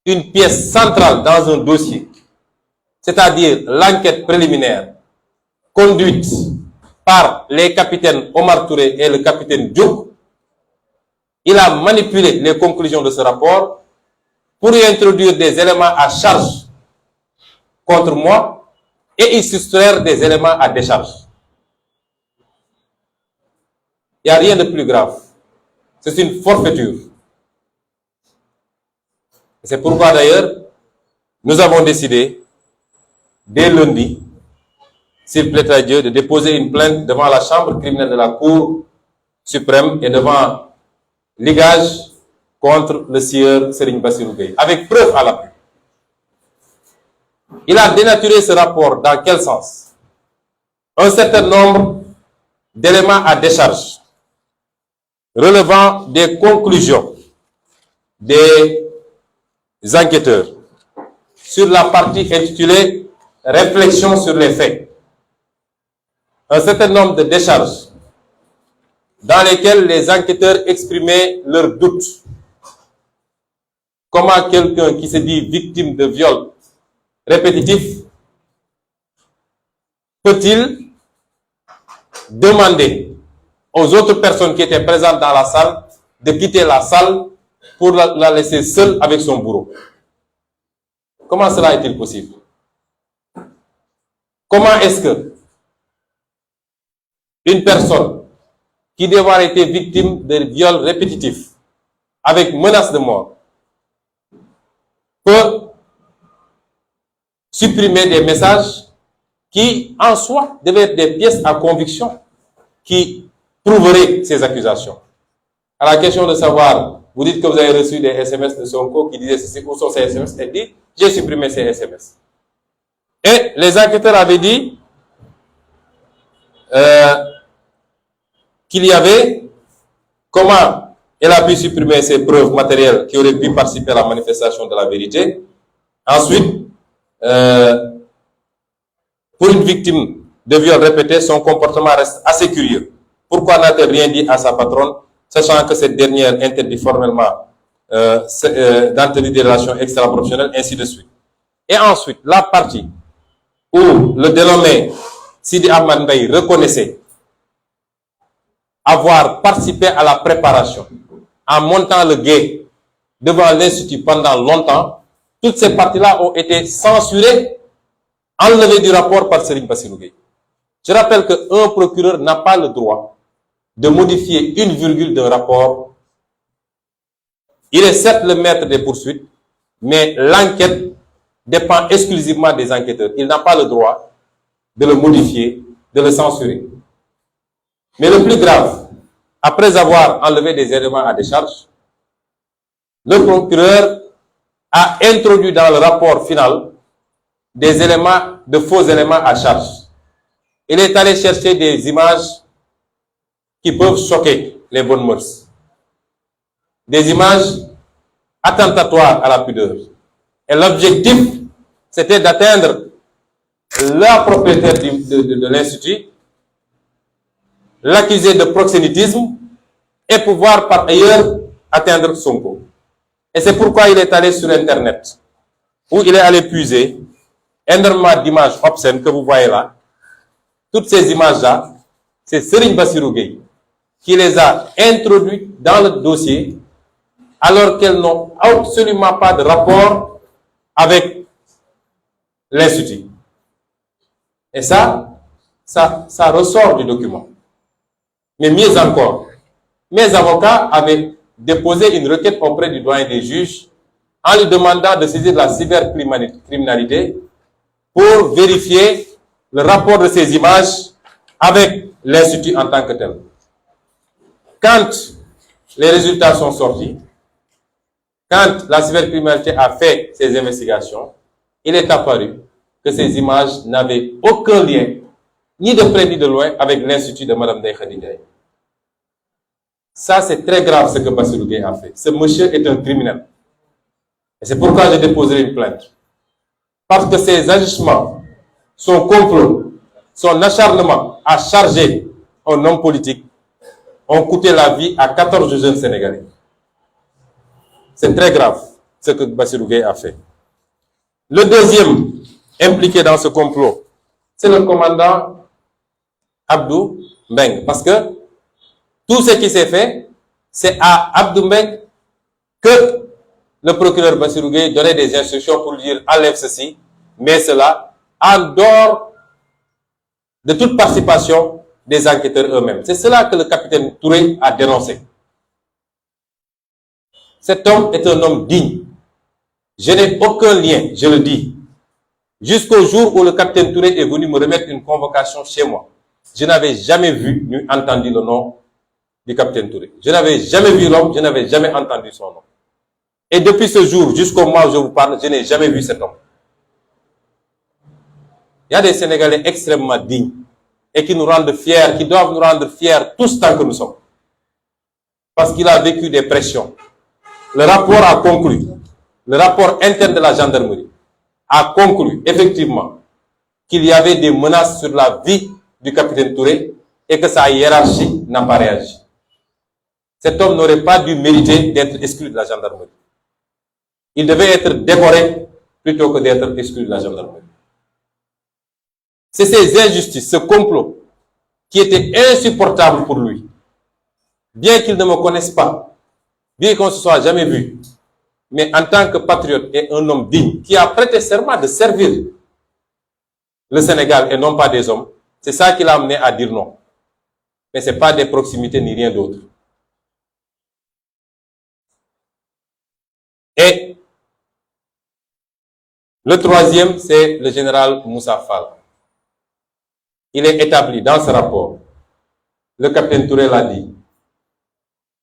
une pièce centrale dans un dossier, c'est-à-dire l'enquête préliminaire conduite par les capitaines Omar Touré et le capitaine Diouf. Il a manipulé les conclusions de ce rapport pour y introduire des éléments à charge contre moi et y soustraire des éléments à décharge. Il n'y a rien de plus grave. C'est une forfaiture. C'est pourquoi d'ailleurs, nous avons décidé, dès lundi, s'il plaît à Dieu, de déposer une plainte devant la chambre criminelle de la Cour suprême et devant l'IGAJ contre le sieur Serigne Bassirou Gueye, avec preuve à l'appui. Il a dénaturé ce rapport dans quel sens? Un certain nombre d'éléments à décharge relevant des conclusions des enquêteurs sur la partie intitulée « Réflexion sur les faits ». Un certain nombre de décharges dans lesquelles les enquêteurs exprimaient leurs doutes. Comment quelqu'un qui se dit victime de viol répétitif peut-il demander aux autres personnes qui étaient présentes dans la salle de quitter la salle pour la laisser seule avec son bourreau? Comment cela est-il possible? Comment est-ce que une personne qui doit avoir été victime de viols répétitifs avec menace de mort peut supprimer des messages qui, en soi, devaient être des pièces à conviction qui prouveraient ces accusations? À la question de savoir, vous dites que vous avez reçu des SMS de Sonko qui disaient ceci, où sont ces SMS? Elle dit, j'ai supprimé ces SMS. Et les enquêteurs avaient dit qu'il y avait comment elle a pu supprimer ces preuves matérielles qui auraient pu participer à la manifestation de la vérité. Ensuite, pour une victime de viol répété, son comportement reste assez curieux. Pourquoi n'a-t-elle rien dit à sa patronne, sachant que cette dernière interdit formellement d'entretenir des relations extra-professionnelles, ainsi de suite. Et ensuite, la partie où le dénommé Sidi Ahmad Mbaye reconnaissait avoir participé à la préparation en montant le guet devant l'Institut pendant longtemps, toutes ces parties-là ont été censurées, enlevées du rapport par Serigne Bassirou Gueye. Je rappelle qu'un procureur n'a pas le droit de modifier une virgule d'un rapport. Il est certes le maître des poursuites, mais l'enquête dépend exclusivement des enquêteurs. Il n'a pas le droit de le modifier, de le censurer. Mais le plus grave, après avoir enlevé des éléments à décharge, le procureur a introduit dans le rapport final des éléments, de faux éléments à charge. Il est allé chercher des images qui peuvent choquer les bonnes mœurs. Des images attentatoires à la pudeur. Et l'objectif, c'était d'atteindre la propriétaire de l'Institut, l'accuser de proxénétisme et pouvoir par ailleurs atteindre Sonko. Et c'est pourquoi il est allé sur Internet, où il est allé puiser énormément d'images obscènes que vous voyez là. Toutes ces images-là, c'est Serigne Bassirou Gueye qui les a introduites dans le dossier alors qu'elles n'ont absolument pas de rapport avec l'Institut. Et ça ressort du document. Mais mieux encore, mes avocats avaient déposé une requête auprès du doyen des juges en lui demandant de saisir la cybercriminalité pour vérifier le rapport de ces images avec l'Institut en tant que tel. Quand les résultats sont sortis, quand la cybercriminalité a fait ses investigations, il est apparu que ces images n'avaient aucun lien, ni de près ni de loin, avec l'Institut de Mme Ndeye Khady Ndiaye. Ça, c'est très grave ce que Bassirou Gueye a fait. Ce monsieur est un criminel. Et c'est pourquoi j'ai déposé une plainte. Parce que ses agissements, son complot, son acharnement à charger un homme politique ont coûté la vie à 14 jeunes Sénégalais. C'est très grave ce que Bassirou Gueye a fait. Le deuxième impliqué dans ce complot, c'est le commandant Abdou Mbeng. Parce que tout ce qui s'est fait, c'est à Abdou Mbeng que le procureur Bassirou Gueye donnait des instructions pour lui dire enlève ceci, mais cela, en dehors de toute participation des enquêteurs eux-mêmes. C'est cela que le capitaine Touré a dénoncé. Cet homme est un homme digne. Je n'ai aucun lien, je le dis. Jusqu'au jour où le capitaine Touré est venu me remettre une convocation chez moi, je n'avais jamais vu ni entendu le nom du capitaine Touré. Je n'avais jamais vu l'homme, je n'avais jamais entendu son nom. Et depuis ce jour, jusqu'au mois où je vous parle, je n'ai jamais vu cet homme. Il y a des Sénégalais extrêmement dignes et qui nous rendent fiers, qui doivent nous rendre fiers tous tant que nous sommes. Parce qu'il a vécu des pressions. Le rapport a conclu, le rapport interne de la gendarmerie a conclu effectivement qu'il y avait des menaces sur la vie du capitaine Touré et que sa hiérarchie n'a pas réagi. Cet homme n'aurait pas dû mériter d'être exclu de la gendarmerie. Il devait être décoré plutôt que d'être exclu de la gendarmerie. C'est ces injustices, ce complot, qui était insupportable pour lui. Bien qu'il ne me connaisse pas, bien qu'on ne se soit jamais vu, mais en tant que patriote et un homme digne, qui a prêté serment de servir le Sénégal et non pas des hommes, c'est ça qui l'a amené à dire non. Mais ce n'est pas des proximités ni rien d'autre. Et le troisième, c'est le général Moussa Fall. Il est établi dans ce rapport, le capitaine Touré l'a dit,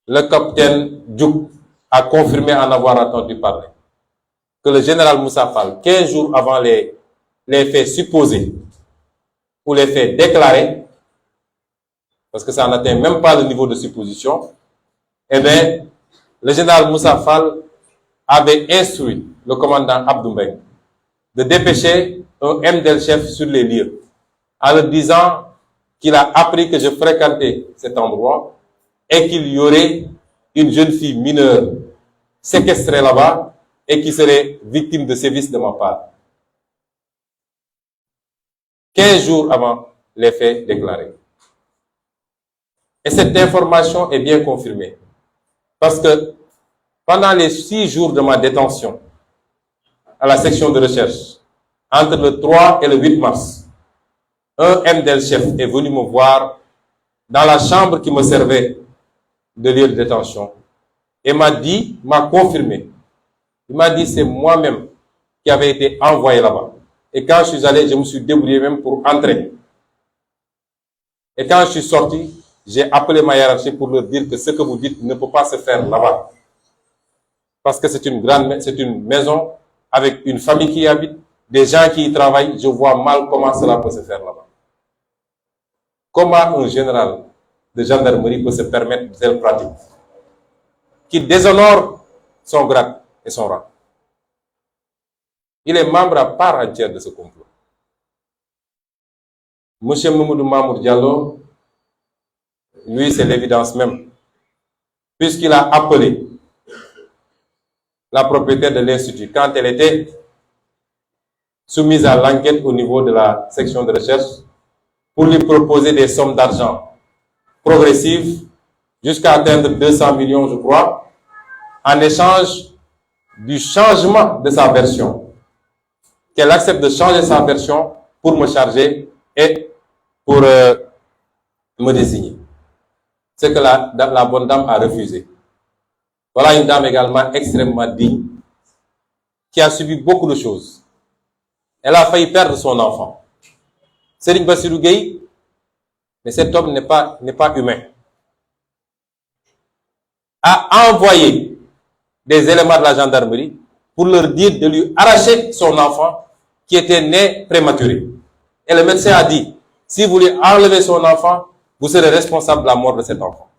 le capitaine Diouk a confirmé en avoir entendu parler, que le général Moussa Fall, 15 jours avant les faits supposés ou les faits déclarés, parce que ça n'atteint même pas le niveau de supposition, eh bien, le général Moussa Fall avait instruit le commandant Abdou Mbengue de dépêcher un MDL-chef sur les lieux, en leur disant qu'il a appris que je fréquentais cet endroit et qu'il y aurait une jeune fille mineure séquestrée là-bas et qui serait victime de sévices de ma part. 15 jours avant les faits déclarés. Et cette information est bien confirmée. Parce que pendant les 6 jours de ma détention à la section de recherche, entre le 3 et le 8 mars, un MDL-chef est venu me voir dans la chambre qui me servait de lieu de détention et m'a confirmé. Il m'a dit c'est moi-même qui avait été envoyé là-bas. Et quand je suis allé, je me suis débrouillé même pour entrer. Et quand je suis sorti, j'ai appelé ma hiérarchie pour leur dire que ce que vous dites ne peut pas se faire là-bas. Parce que c'est une maison avec une famille qui y habite, des gens qui y travaillent. Je vois mal comment cela peut se faire là-bas. Comment un général de gendarmerie peut se permettre de telles pratiques qui déshonore son grade et son rang? Il est membre à part entière de ce complot. Monsieur Mamadou Mamour Diallo, lui, c'est l'évidence même, puisqu'il a appelé la propriétaire de l'Institut quand elle était soumise à l'enquête au niveau de la section de recherche pour lui proposer des sommes d'argent progressives jusqu'à atteindre 200 millions, je crois, en échange du changement de sa version. Qu'elle accepte de changer sa version pour me charger et pour me désigner. C'est que la bonne dame a refusé. Voilà une dame également extrêmement digne qui a subi beaucoup de choses. Elle a failli perdre son enfant. Serigne Bassirou Gueye, mais cet homme n'est pas humain, a envoyé des éléments de la gendarmerie pour leur dire de lui arracher son enfant qui était né prématuré. Et le médecin a dit, si vous voulez enlever son enfant, vous serez responsable de la mort de cet enfant.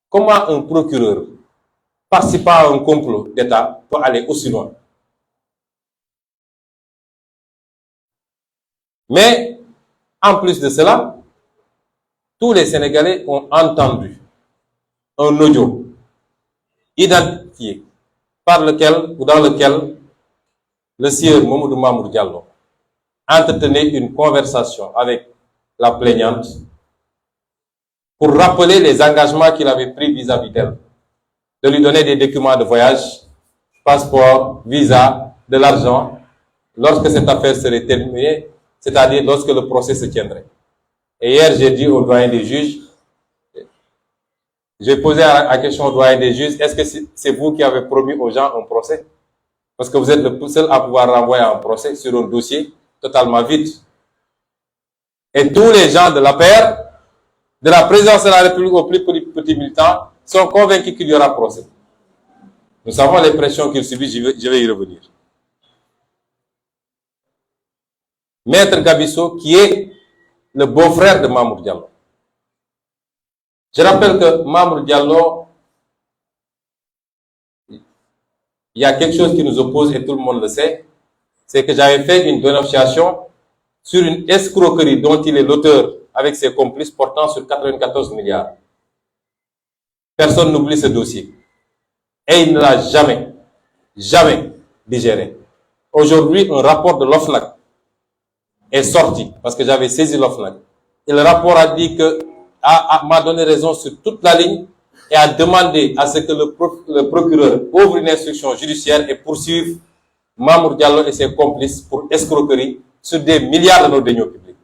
Comment un procureur participant à un complot d'État peut aller aussi loin? Mais, en plus de cela, tous les Sénégalais ont entendu un audio identifié par lequel ou dans lequel le sieur Mamadou Mamour Diallo entretenait une conversation avec la plaignante pour rappeler les engagements qu'il avait pris vis-à-vis d'elle, de lui donner des documents de voyage, passeport, visa, de l'argent, lorsque cette affaire serait terminée, c'est-à-dire lorsque le procès se tiendrait. Et hier, j'ai dit au doyen des juges, j'ai posé la question au doyen des juges, est-ce que c'est vous qui avez promis aux gens un procès? Parce que vous êtes le seul à pouvoir renvoyer un procès sur un dossier totalement vide. Et tous les gens de la paire, de la présidence de la République aux plus petits militants, sont convaincus qu'il y aura procès. Nous savons les pressions qu'il subit, je vais y revenir. Maître Gabisso, qui est le beau-frère de Mamour Diallo. Je rappelle que Mamour Diallo, il y a quelque chose qui nous oppose et tout le monde le sait, c'est que j'avais fait une dénonciation sur une escroquerie dont il est l'auteur avec ses complices portant sur 94 milliards. Personne n'oublie ce dossier. Et il ne l'a jamais digéré. Aujourd'hui, un rapport de l'OFNAC est sorti, parce que j'avais saisi l'OFNAC. Et le rapport a dit que, m'a donné raison sur toute la ligne et a demandé à ce que le procureur ouvre une instruction judiciaire et poursuive Mamour Diallo et ses complices pour escroquerie sur des milliards de nos deniers publics.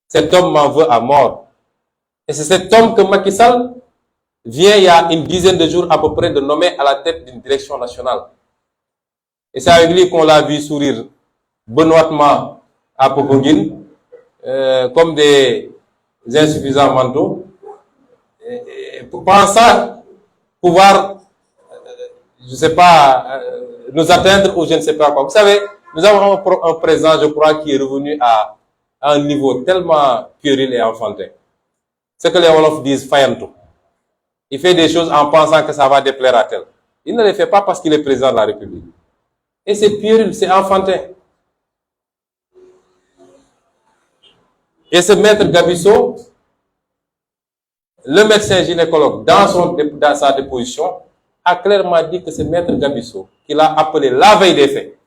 Cet homme m'en veut à mort. Et c'est cet homme que Macky Sall vient il y a une dizaine de jours à peu près de nommer à la tête d'une direction nationale. Et c'est avec lui qu'on l'a vu sourire benoîtement à Popenguine, comme des insuffisants mentaux, pensant pouvoir, je ne sais pas, nous atteindre ou je ne sais pas quoi. Vous savez, nous avons un président, je crois, qui est revenu à un niveau tellement puéril et enfantin. Ce que les Wolofs disent, fayanto. Il fait des choses en pensant que ça va déplaire à tel. Il ne les fait pas parce qu'il est président de la République. Et c'est puéril, c'est enfantin. Et ce maître Gabisso, le médecin gynécologue, dans sa déposition, a clairement dit que c'est maître Gabisso qu'il a appelé la veille des faits.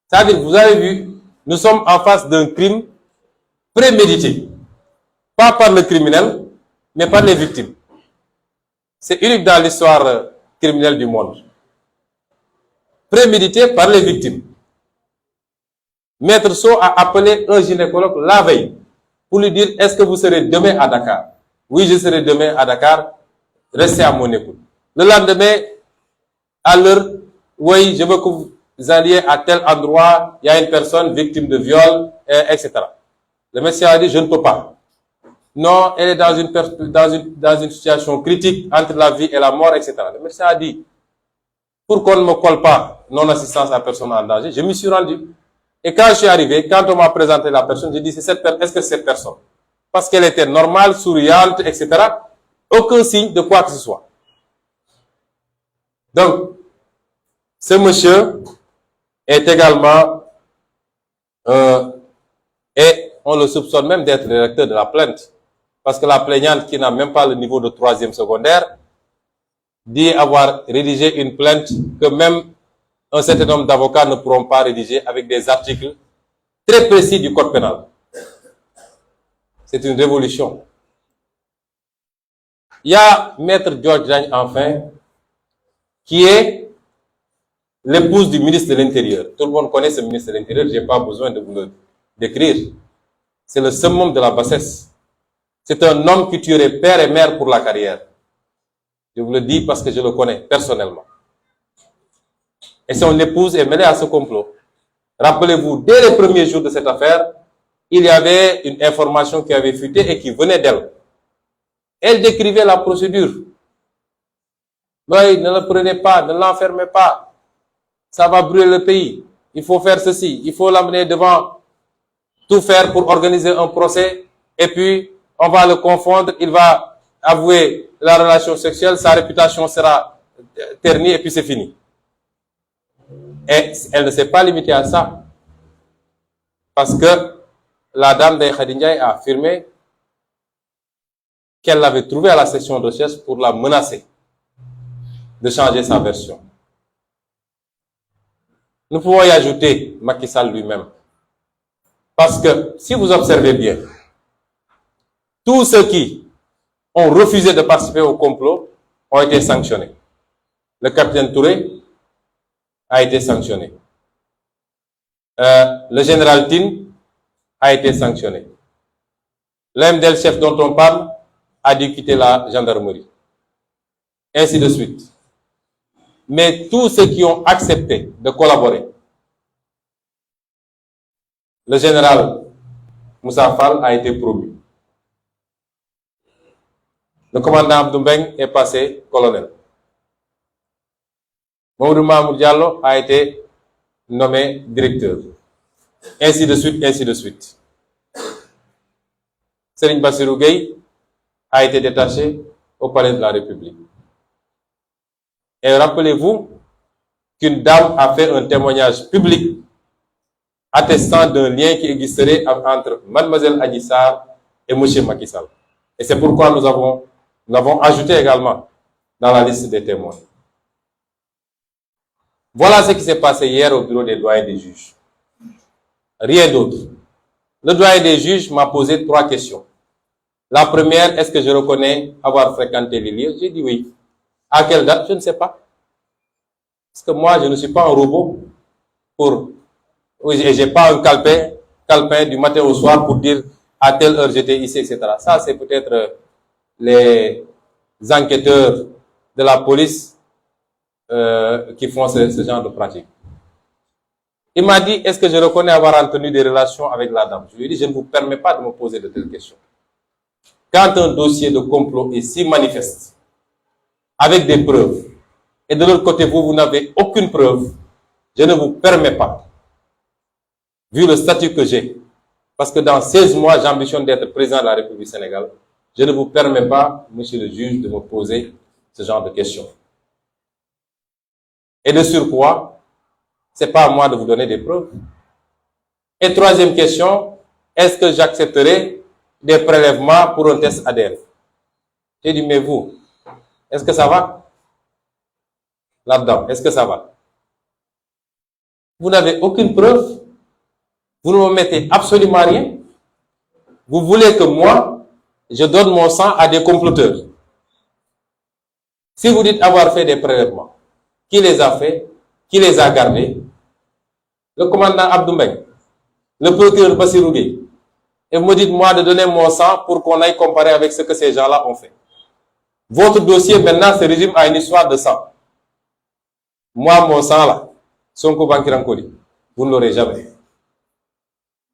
C'est-à-dire, vous avez vu, nous sommes en face d'un crime prémédité. Pas par le criminel, mais par les victimes. C'est unique dans l'histoire criminelle du monde. Prémédité par les victimes. Maître So a appelé un gynécologue la veille pour lui dire, est-ce que vous serez demain à Dakar? Oui, je serai demain à Dakar. Restez à mon écoute. Le lendemain, à l'heure, oui, je veux que vous alliez à tel endroit, il y a une personne victime de viol, etc. Le médecin a dit, je ne peux pas. Non, elle est dans une situation critique entre la vie et la mort, etc. Le médecin a dit, pour qu'on ne me colle pas non-assistance à personne en danger, je m'y suis rendu. Et quand je suis arrivé, quand on m'a présenté la personne, j'ai dit, est-ce que c'est cette personne? Parce qu'elle était normale, souriante, etc. Aucun signe de quoi que ce soit. Donc, ce monsieur est également, et on le soupçonne même d'être le rédacteur de la plainte. Parce que la plaignante, qui n'a même pas le niveau de 3e secondaire, dit avoir rédigé une plainte que même un certain nombre d'avocats ne pourront pas rédiger avec des articles très précis du code pénal. C'est une révolution. Il y a Maître George Diagne, enfin, qui est l'épouse du ministre de l'Intérieur. Tout le monde connaît ce ministre de l'Intérieur, je n'ai pas besoin de vous le décrire. C'est le summum de la bassesse. C'est un homme qui tuerait père et mère pour la carrière. Je vous le dis parce que je le connais personnellement. Et son épouse est mêlée à ce complot. Rappelez-vous, dès les premiers jours de cette affaire, il y avait une information qui avait fuité et qui venait d'elle. Elle décrivait la procédure. Oui, ne le prenez pas, ne l'enfermez pas. Ça va brûler le pays. Il faut faire ceci, il faut l'amener devant, tout faire pour organiser un procès, et puis on va le confondre, il va avouer la relation sexuelle, sa réputation sera ternie, et puis c'est fini. Et elle ne s'est pas limitée à ça. Parce que la dame de Khady Ndiaye a affirmé qu'elle l'avait trouvé à la section de recherche pour la menacer de changer sa version. Nous pouvons y ajouter Macky Sall lui-même. Parce que si vous observez bien, tous ceux qui ont refusé de participer au complot ont été sanctionnés. Le capitaine Touré a été sanctionné. Le général Tine a été sanctionné. L'MDL chef dont on parle a dû quitter la gendarmerie. Ainsi de suite. Mais tous ceux qui ont accepté de collaborer, le général Moussa Fall a été promu. Le commandant Abdou Mbeng est passé colonel. Mamadou Mamour Diallo a été nommé directeur. Ainsi de suite, ainsi de suite. Serigne Bassirou Gueye a été détaché au palais de la République. Et rappelez-vous qu'une dame a fait un témoignage public attestant d'un lien qui existerait entre mademoiselle Adji Sarr et monsieur Macky Sall. Et c'est pourquoi nous l'avons ajouté également dans la liste des témoins. Voilà ce qui s'est passé hier au bureau des doyens des juges. Rien d'autre. Le doyen des juges m'a posé 3 questions. La première, est-ce que je reconnais avoir fréquenté les lieux? J'ai dit oui. À quelle date? Je ne sais pas. Parce que moi, je ne suis pas un robot et j'ai pas un calepin du matin au soir pour dire à telle heure j'étais ici, etc. Ça, c'est peut-être les enquêteurs de la police qui font ce genre de pratique. Il m'a dit, est-ce que je reconnais avoir entretenu des relations avec la dame? Je lui ai dit, je ne vous permets pas de me poser de telles questions. Quand un dossier de complot est si manifeste, avec des preuves, et de l'autre côté, vous n'avez aucune preuve, je ne vous permets pas, vu le statut que j'ai, parce que dans 16 mois, j'ambitionne d'être président de la République du Sénégal, je ne vous permets pas, monsieur le juge, de me poser ce genre de questions. Et de surcroît, c'est pas à moi de vous donner des preuves. Et troisième question, est-ce que j'accepterai des prélèvements pour un test ADN? J'ai dit, mais vous, est-ce que ça va? Là-dedans, est-ce que ça va? Vous n'avez aucune preuve. Vous ne me mettez absolument rien. Vous voulez que moi, je donne mon sang à des comploteurs. Si vous dites avoir fait des prélèvements, qui les a fait? Qui les a gardés? Le commandant Abdou Mbeng, le procureur Bassirou Gueye. Et vous me dites, moi, de donner mon sang pour qu'on aille comparer avec ce que ces gens-là ont fait. Votre dossier, maintenant, se résume à une histoire de sang. Moi, mon sang, là, Sonko Bankirankoli, vous ne l'aurez jamais.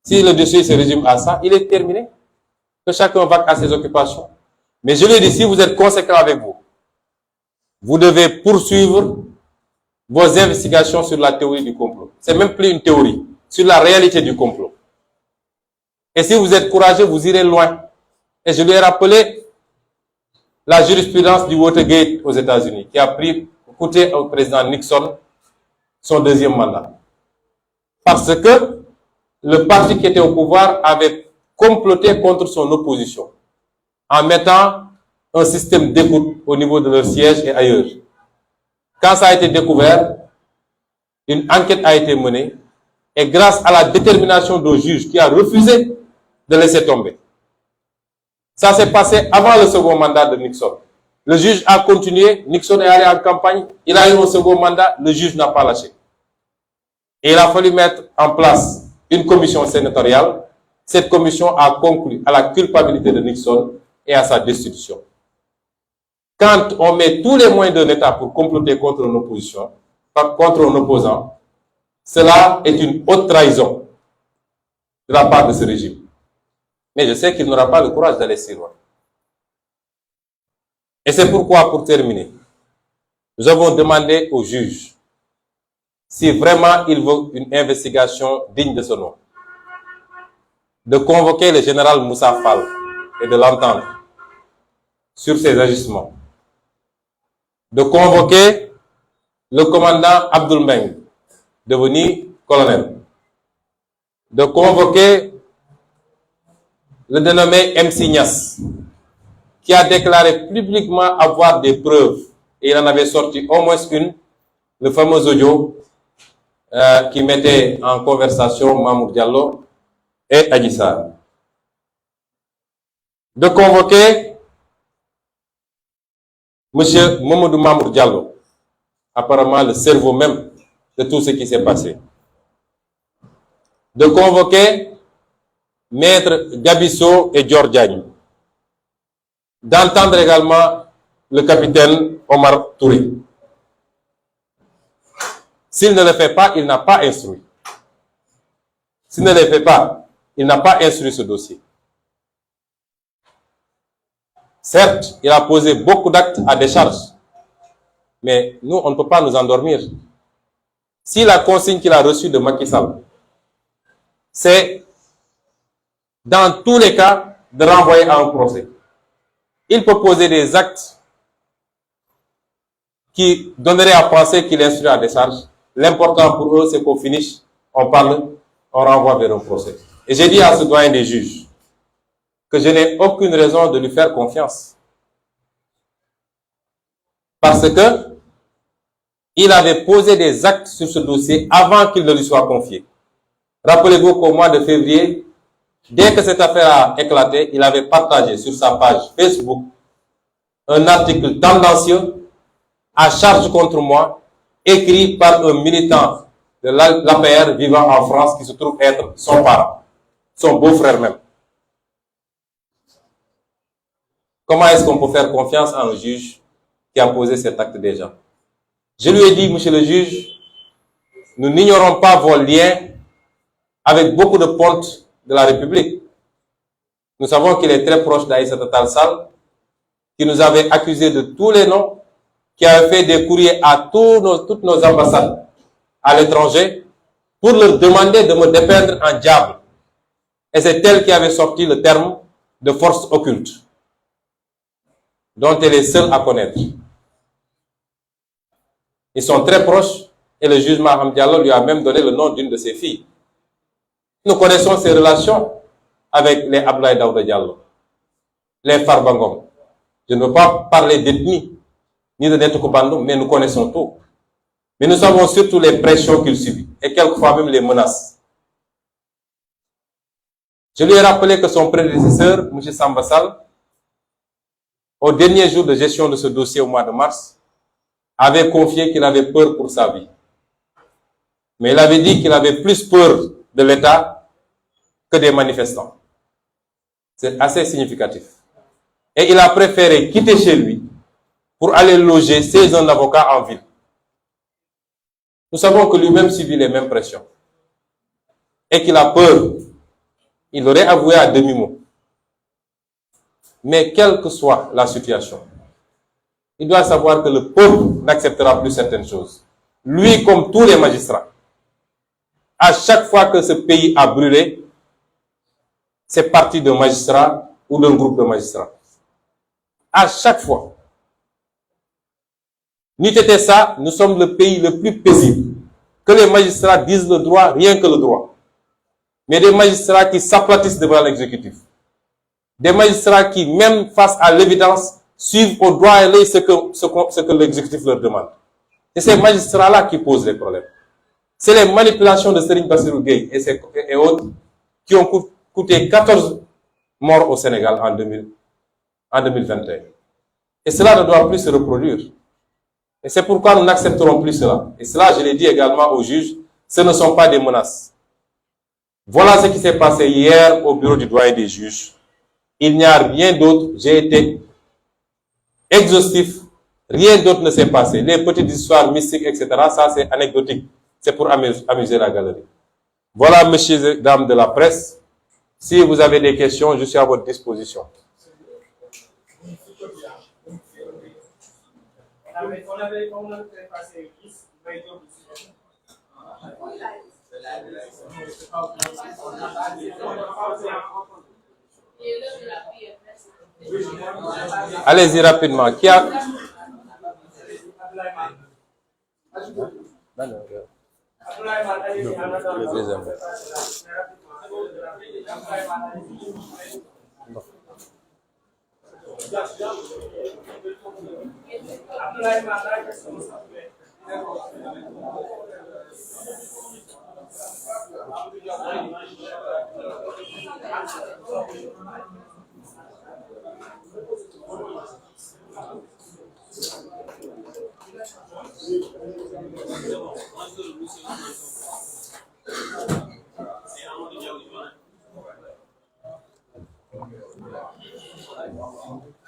Si le dossier se résume à ça, il est terminé. Que chacun va à ses occupations. Mais je l'ai dit, si vous êtes conséquent avec vous, vous devez poursuivre vos investigations sur la théorie du complot. C'est même plus une théorie, sur la réalité du complot. Et si vous êtes courageux, vous irez loin. Et je lui ai rappelé la jurisprudence du Watergate aux États-Unis, qui a coûté au président Nixon son 2e mandat. Parce que le parti qui était au pouvoir avait comploté contre son opposition, en mettant un système d'écoute au niveau de leur siège et ailleurs. Quand ça a été découvert, une enquête a été menée, et grâce à la détermination d'un juge qui a refusé de laisser tomber. Ça s'est passé avant le second mandat de Nixon. Le juge a continué, Nixon est allé en campagne, il a eu un second mandat, le juge n'a pas lâché. Et il a fallu mettre en place une commission sénatoriale. Cette commission a conclu à la culpabilité de Nixon et à sa destitution. Quand on met tous les moyens d'un État pour comploter contre une opposition, contre un opposant, cela est une haute trahison de la part de ce régime. Mais je sais qu'il n'aura pas le courage d'aller si loin. Et c'est pourquoi, pour terminer, nous avons demandé au juge si vraiment il veut une investigation digne de ce nom, de convoquer le général Moussa Fall et de l'entendre sur ses agissements, de convoquer le commandant Abdoul Mbeng, devenu colonel, de convoquer le dénommé MC Niass, qui a déclaré publiquement avoir des preuves, et il en avait sorti au moins une, le fameux audio qui mettait en conversation Mamour Diallo et Adji Sarr. De convoquer M. Mamadou Mamour Diallo, apparemment le cerveau même de tout ce qui s'est passé. De convoquer Maître Gabisso et Dior Diagne, d'entendre également le capitaine Omar Touré. S'il ne le fait pas, il n'a pas instruit. S'il ne le fait pas, il n'a pas instruit ce dossier. Certes, il a posé beaucoup d'actes à décharge, mais nous, on ne peut pas nous endormir. Si la consigne qu'il a reçue de Macky Sall, c'est dans tous les cas de renvoyer à un procès, il peut poser des actes qui donneraient à penser qu'il instruit à décharge. L'important pour eux, c'est qu'au finish, on parle, on renvoie vers un procès. Et j'ai dit à ce doyen des juges que je n'ai aucune raison de lui faire confiance. Parce que il avait posé des actes sur ce dossier avant qu'il ne lui soit confié. Rappelez-vous qu'au mois de février, dès que cette affaire a éclaté, il avait partagé sur sa page Facebook un article tendancieux à charge contre moi, écrit par un militant de l'APR vivant en France qui se trouve être son parent, son beau-frère même. Comment est-ce qu'on peut faire confiance à un juge qui a posé cet acte déjà? Je lui ai dit, monsieur le juge, nous n'ignorons pas vos liens avec beaucoup de pontes de la République. Nous savons qu'il est très proche d'Aïssata Tall Sall, qui nous avait accusés de tous les noms, qui avait fait des courriers à toutes nos ambassades à l'étranger pour leur demander de me dépeindre en diable. Et c'est elle qui avait sorti le terme de force occulte, dont elle est seule à connaître. Ils sont très proches et le juge Maham Diallo lui a même donné le nom d'une de ses filles. Nous connaissons ses relations avec les Abdoulaye Daouda Diallo, les Farba Ngom. Je ne veux pas parler d'ethnie ni de Nettoukou Bandoum, mais nous connaissons tout. Mais nous savons surtout les pressions qu'il subit et quelquefois même les menaces. Je lui ai rappelé que son prédécesseur, M. Samba Sall, au dernier jour de gestion de ce dossier au mois de mars, avait confié qu'il avait peur pour sa vie. Mais il avait dit qu'il avait plus peur de l'État que des manifestants. C'est assez significatif. Et il a préféré quitter chez lui pour aller loger chez un avocat en ville. Nous savons que lui-même subit les mêmes pressions. Et qu'il a peur. Il aurait avoué à demi-mot. Mais quelle que soit la situation, il doit savoir que le peuple n'acceptera plus certaines choses. Lui, comme tous les magistrats, à chaque fois que ce pays a brûlé, c'est parti d'un magistrat ou d'un groupe de magistrats. À chaque fois. N'eût été ça, nous sommes le pays le plus paisible. Que les magistrats disent le droit, rien que le droit. Mais des magistrats qui s'aplatissent devant l'exécutif. Des magistrats qui, même face à l'évidence, suivent au droit et l'œil ce que l'exécutif leur demande. C'est ces magistrats-là qui posent les problèmes. C'est les manipulations de Serigne Bassirou Gueye et autres qui ont coûté 14 morts au Sénégal en 2021. Et cela ne doit plus se reproduire. Et c'est pourquoi nous n'accepterons plus cela. Et cela, je l'ai dit également aux juges, ce ne sont pas des menaces. Voilà ce qui s'est passé hier au bureau du doyen des juges. Il n'y a rien d'autre. J'ai été exhaustif. Rien d'autre ne s'est passé. Les petites histoires mystiques, etc., ça c'est anecdotique. C'est pour amuser la galerie. Voilà, messieurs et dames de la presse. Si vous avez des questions, je suis à votre disposition. Allez-y rapidement. Qui a...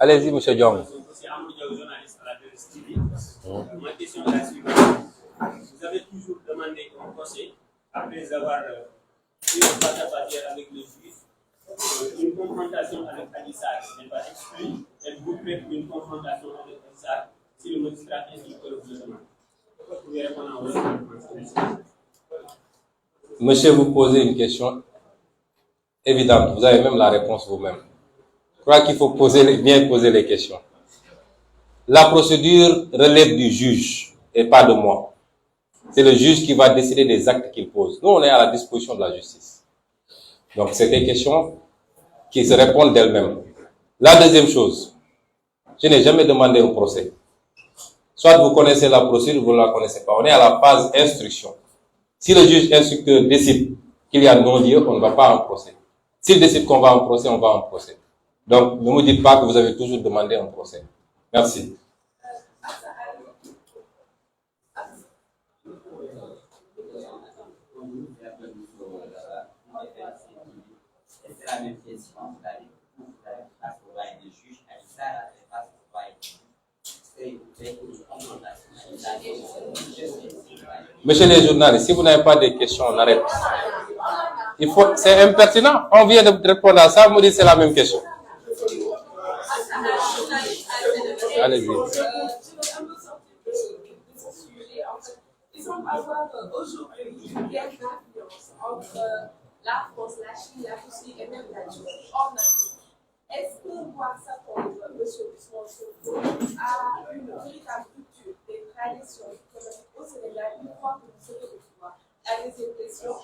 Allez-y, monsieur Diong. Ma question est la suivante. Vous avez toujours demandé un procès après avoir eu un face-à-face avec le juge. Une confrontation avec Adji Sarr n'est pas exclue. Êtes-vous prêt pour une confrontation avec Adji Sarr si le magistrat ainsi que le demande? Vous pouvez répondre en votre. Monsieur, vous posez une question évidente. Vous avez même la réponse vous-même. Je crois qu'il faut bien poser les questions. La procédure relève du juge et pas de moi. C'est le juge qui va décider des actes qu'il pose. Nous, on est à la disposition de la justice. Donc, c'est des questions qui se répondent d'elles-mêmes. La deuxième chose, je n'ai jamais demandé un procès. Soit vous connaissez la procédure, vous ne la connaissez pas. On est à la phase instruction. Si le juge instructeur décide qu'il y a non-lieu, on ne va pas en procès. S'il décide qu'on va en procès, on va en procès. Donc, ne me dites pas que vous avez toujours demandé un procès. Merci. Monsieur les journalistes, si vous n'avez pas de questions, on arrête. C'est impertinent. On vient de répondre à ça, vous dites c'est la même question. Allez-y. Il semble avoir aujourd'hui une guerre d'influence entre la France, la Chine, la Russie et même la Turquie en Afrique. Est-ce que voir ça comme M. Ousmane Sonko a une véritable culture des traditions au Sénégal une fois que vous serez au pouvoir? La deuxième question.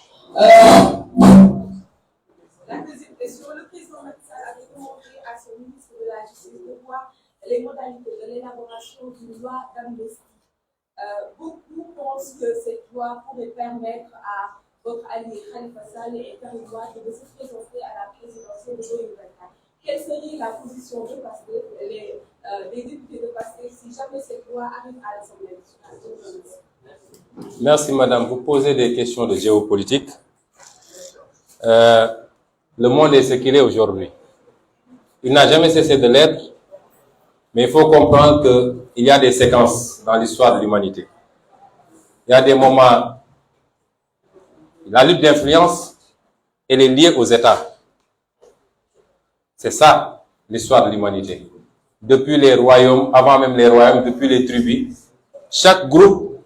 Le président Macky Sall avait demandé à son ministre de la Justice de voir les modalités de l'élaboration d'une loi d'amnistie. Beaucoup pensent que cette loi pourrait permettre à votre allié Khalifa Sall et Karim Wade de se présenter à la présidentielle de 2024. Quelle serait la position de Pastef, des députés de Pastef, si jamais cette loi arrive à l'Assemblée nationale? Merci madame. Vous posez des questions de géopolitique. Le monde est ce qu'il est aujourd'hui. Il n'a jamais cessé de l'être, mais il faut comprendre qu'il y a des séquences dans l'histoire de l'humanité. Il y a des moments, la lutte d'influence, elle est liée aux États. C'est ça, l'histoire de l'humanité. Depuis les royaumes, avant même les royaumes, depuis les tribus, chaque groupe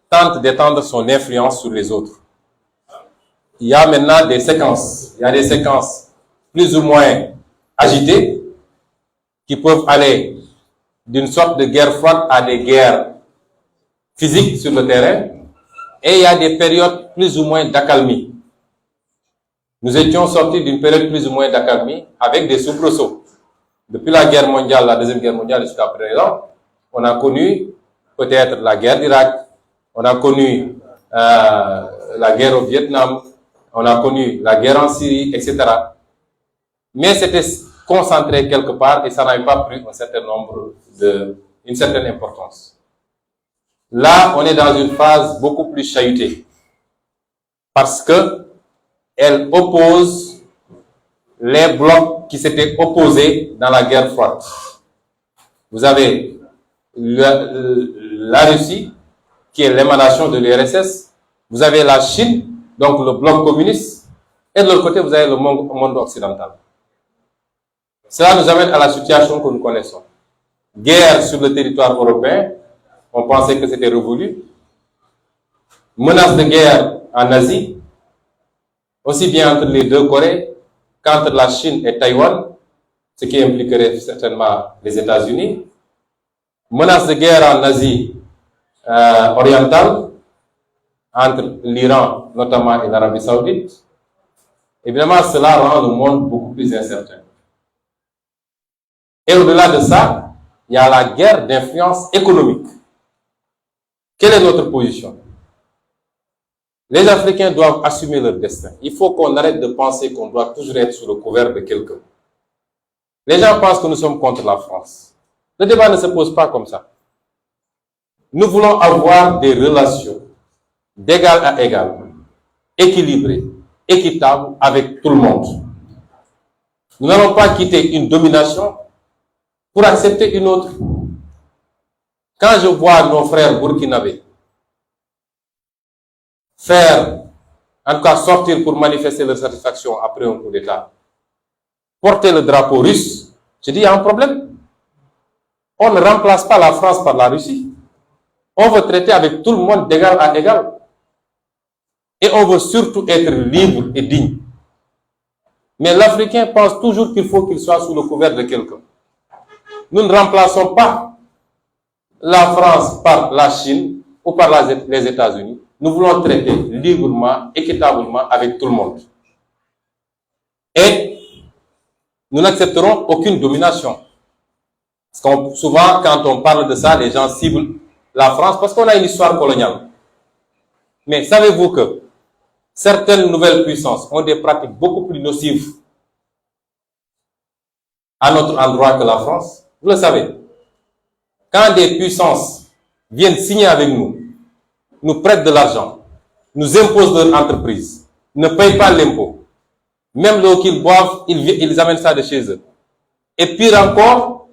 tente d'étendre son influence sur les autres. Il y a maintenant des séquences. Il y a des séquences plus ou moins agitées qui peuvent aller d'une sorte de guerre froide à des guerres physiques sur le terrain. Et il y a des périodes plus ou moins d'accalmie. Nous étions sortis d'une période plus ou moins d'accalmie avec des soubresauts. Depuis la guerre mondiale, la deuxième guerre mondiale jusqu'à présent, on a connu peut-être la guerre d'Irak, on a connu la guerre au Vietnam, on a connu la guerre en Syrie, etc. Mais c'était concentré quelque part et ça n'avait pas pris une certaine importance. Là, on est dans une phase beaucoup plus chahutée parce que elle oppose les blocs qui s'étaient opposés dans la guerre froide. Vous avez la Russie, qui est l'émanation de l'URSS. Vous avez la Chine, donc le bloc communiste. Et de l'autre côté, vous avez le monde occidental. Cela nous amène à la situation que nous connaissons. Guerre sur le territoire européen. On pensait que c'était révolu. Menace de guerre en Asie. Aussi bien entre les deux Corées qu'entre la Chine et Taïwan, ce qui impliquerait certainement les États-Unis. Menace de guerre en Asie orientale, entre l'Iran notamment et l'Arabie Saoudite. Évidemment, cela rend le monde beaucoup plus incertain. Et au-delà de ça, il y a la guerre d'influence économique. Quelle est notre position? Les Africains doivent assumer leur destin. Il faut qu'on arrête de penser qu'on doit toujours être sous le couvert de quelqu'un. Les gens pensent que nous sommes contre la France. Le débat ne se pose pas comme ça. Nous voulons avoir des relations d'égal à égal, équilibrées, équitables avec tout le monde. Nous n'allons pas quitter une domination pour accepter une autre. Quand je vois nos frères burkinabés faire, en tout cas sortir pour manifester leur satisfaction après un coup d'État, porter le drapeau russe, je dis il y a un problème. On ne remplace pas la France par la Russie. On veut traiter avec tout le monde d'égal à égal. Et on veut surtout être libre et digne. Mais l'Africain pense toujours qu'il faut qu'il soit sous le couvert de quelqu'un. Nous ne remplaçons pas la France par la Chine ou par les États-Unis. Nous voulons traiter librement, équitablement avec tout le monde. Et nous n'accepterons aucune domination. Parce que souvent, quand on parle de ça, les gens ciblent la France parce qu'on a une histoire coloniale. Mais savez-vous que certaines nouvelles puissances ont des pratiques beaucoup plus nocives à notre endroit que la France? Vous le savez. Quand des puissances viennent signer avec nous, nous prêtent de l'argent, nous imposent leur entreprise, ne payent pas l'impôt, même l'eau qu'ils boivent, ils amènent ça de chez eux. Et pire encore,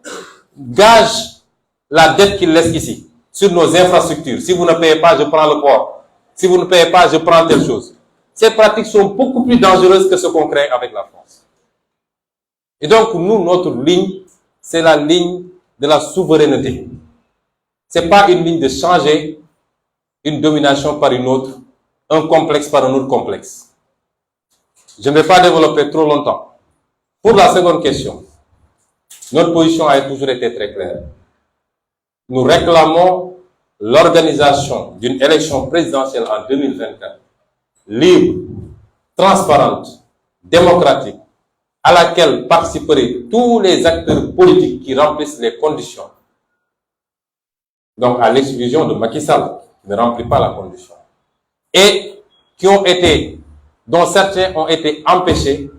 gagent la dette qu'ils laissent ici, sur nos infrastructures. Si vous ne payez pas, je prends le port. Si vous ne payez pas, je prends telle chose. Ces pratiques sont beaucoup plus dangereuses que ce qu'on crée avec la France. Et donc, nous, notre ligne, c'est la ligne de la souveraineté. Ce n'est pas une ligne de changer une domination par une autre, un complexe par un autre complexe. Je ne vais pas développer trop longtemps. Pour la seconde question, notre position a toujours été très claire. Nous réclamons l'organisation d'une élection présidentielle en 2024, libre, transparente, démocratique, à laquelle participeraient tous les acteurs politiques qui remplissent les conditions. Donc, à l'exclusion de Macky Sall, qui ne remplit pas la condition. Et dont certains ont été empêchés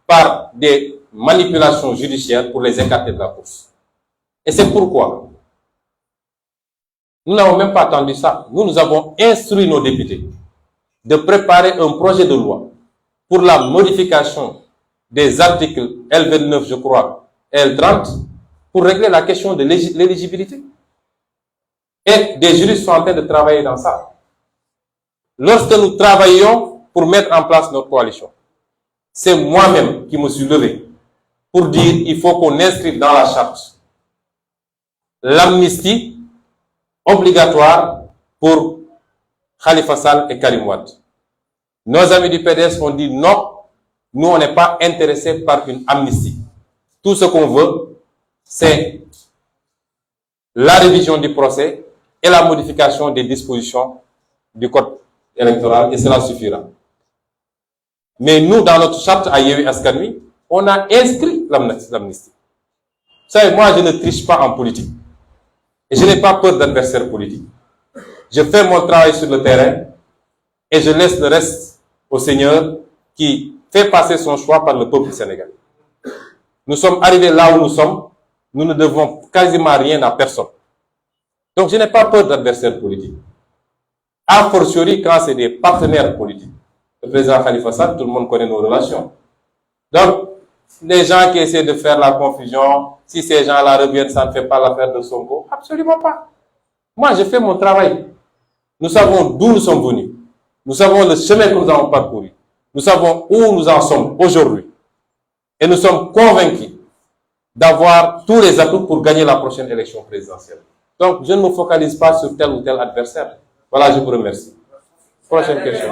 par des manipulations judiciaires pour les écarter de la course. Et c'est pourquoi nous n'avons même pas attendu ça. Nous avons instruit nos députés de préparer un projet de loi pour la modification des articles L29, je crois, L30, pour régler la question de l'éligibilité. Et des juristes sont en train de travailler dans ça. Lorsque nous travaillions pour mettre en place notre coalition, c'est moi-même qui me suis levé pour dire qu'il faut qu'on inscrive dans la charte l'amnistie obligatoire pour Khalifa Sall et Karim Wade. Nos amis du PDS ont dit non, nous on n'est pas intéressés par une amnistie. Tout ce qu'on veut, c'est la révision du procès et la modification des dispositions du code électoral, et cela suffira. Mais nous, dans notre charte à Yewwi Askan Wi, on a inscrit l'amnistie. Vous savez, moi, je ne triche pas en politique. Et je n'ai pas peur d'adversaires politiques. Je fais mon travail sur le terrain et je laisse le reste au Seigneur qui fait passer son choix par le peuple sénégalais. Nous sommes arrivés là où nous sommes. Nous ne devons quasiment rien à personne. Donc, je n'ai pas peur d'adversaires politiques. A fortiori quand c'est des partenaires politiques. Le président Khalifa Sall, tout le monde connaît nos relations. Donc, les gens qui essaient de faire la confusion, si ces gens-là reviennent, ça ne fait pas l'affaire de Sonko. Absolument pas. Moi, je fais mon travail. Nous savons d'où nous sommes venus. Nous savons le chemin que nous avons parcouru. Nous savons où nous en sommes aujourd'hui. Et nous sommes convaincus d'avoir tous les atouts pour gagner la prochaine élection présidentielle. Donc, je ne me focalise pas sur tel ou tel adversaire. Voilà, je vous remercie. Prochaine question.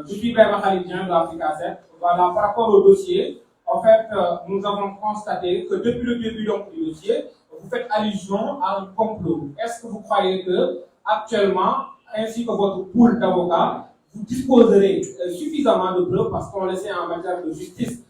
Je suis Ibrahima Khalidien de l'Africa 7. Voilà, par rapport au dossier, en fait, nous avons constaté que depuis le début du dossier, vous faites allusion à un complot. Est-ce que vous croyez que, actuellement, ainsi que votre pool d'avocats, vous disposerez suffisamment de preuves, parce qu'on le sait en matière de justice,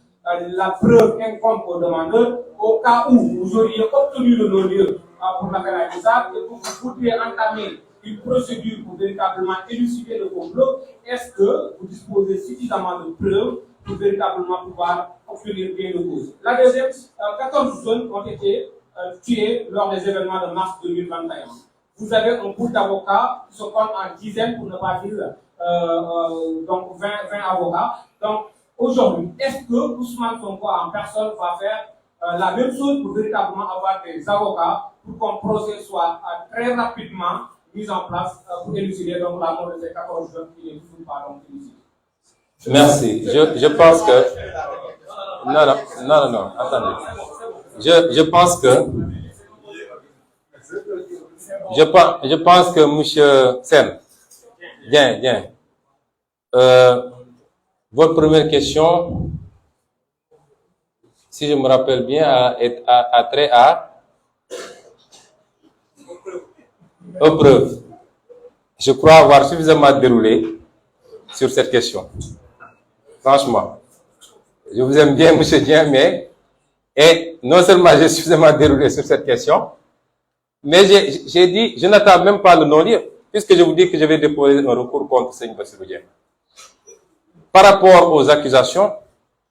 la preuve incombe au demandeur, au cas où vous auriez obtenu le non-lieu pour l'affaire Adji-Sarr et que vous voudriez entamer une procédure pour véritablement élucider le complot, est-ce que vous disposez suffisamment de preuves pour véritablement pouvoir obtenir gain de cause? La deuxième, 14 jeunes ont été tués lors des événements de mars 2021. Vous avez un pool d'avocats qui se compte en dizaines, pour ne pas dire donc 20 avocats. Donc, aujourd'hui, est-ce que Ousmane Sonko en personne va faire la même chose pour véritablement avoir des avocats pour qu'un procès soit très rapidement mis en place pour élucider donc la mort de ces 14 jeunes qui n'est toujours pas donc élucidée? Merci. Je pense que... Non, attendez. Je pense que... Je pense que M. Sen, bien. Votre première question, si je me rappelle bien, a trait aux preuves. Je crois avoir suffisamment déroulé sur cette question. Franchement, je vous aime bien, M. Dien, et non seulement j'ai suffisamment déroulé sur cette question, mais j'ai dit, je n'attends même pas le non-lieu, puisque je vous dis que je vais déposer un recours contre Seigne Bassirou Dien. Par rapport aux accusations,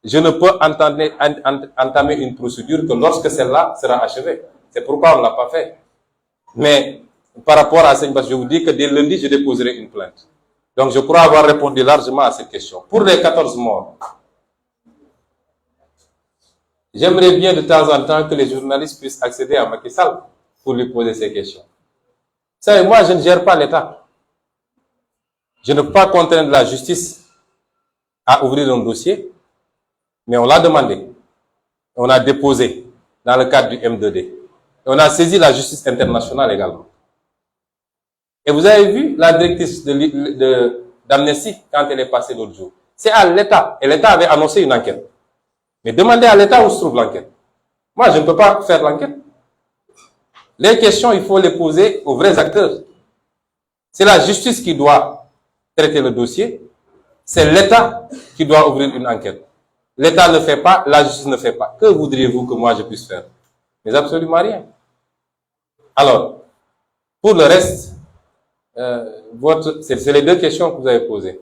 je ne peux entamer une procédure que lorsque celle-là sera achevée. C'est pourquoi on ne l'a pas fait. Mais par rapport à Seigne Bassirou, je vous dis que dès lundi, je déposerai une plainte. Donc je crois avoir répondu largement à cette question. Pour les 14 morts, j'aimerais bien de temps en temps que les journalistes puissent accéder à Macky Sall pour lui poser ces questions. Vous savez, moi, je ne gère pas l'État. Je ne peux pas contraindre la justice à ouvrir un dossier, mais on l'a demandé. On a déposé dans le cadre du M2D. Et on a saisi la justice internationale également. Et vous avez vu la directrice d'Amnesty quand elle est passée l'autre jour. C'est à l'État. Et l'État avait annoncé une enquête. Mais demandez à l'État où se trouve l'enquête. Moi, je ne peux pas faire l'enquête. Les questions, il faut les poser aux vrais acteurs. C'est la justice qui doit traiter le dossier. C'est l'État qui doit ouvrir une enquête. L'État ne fait pas, la justice ne fait pas. Que voudriez-vous que moi je puisse faire? Mais absolument rien. Alors, pour le reste, c'est les deux questions que vous avez posées.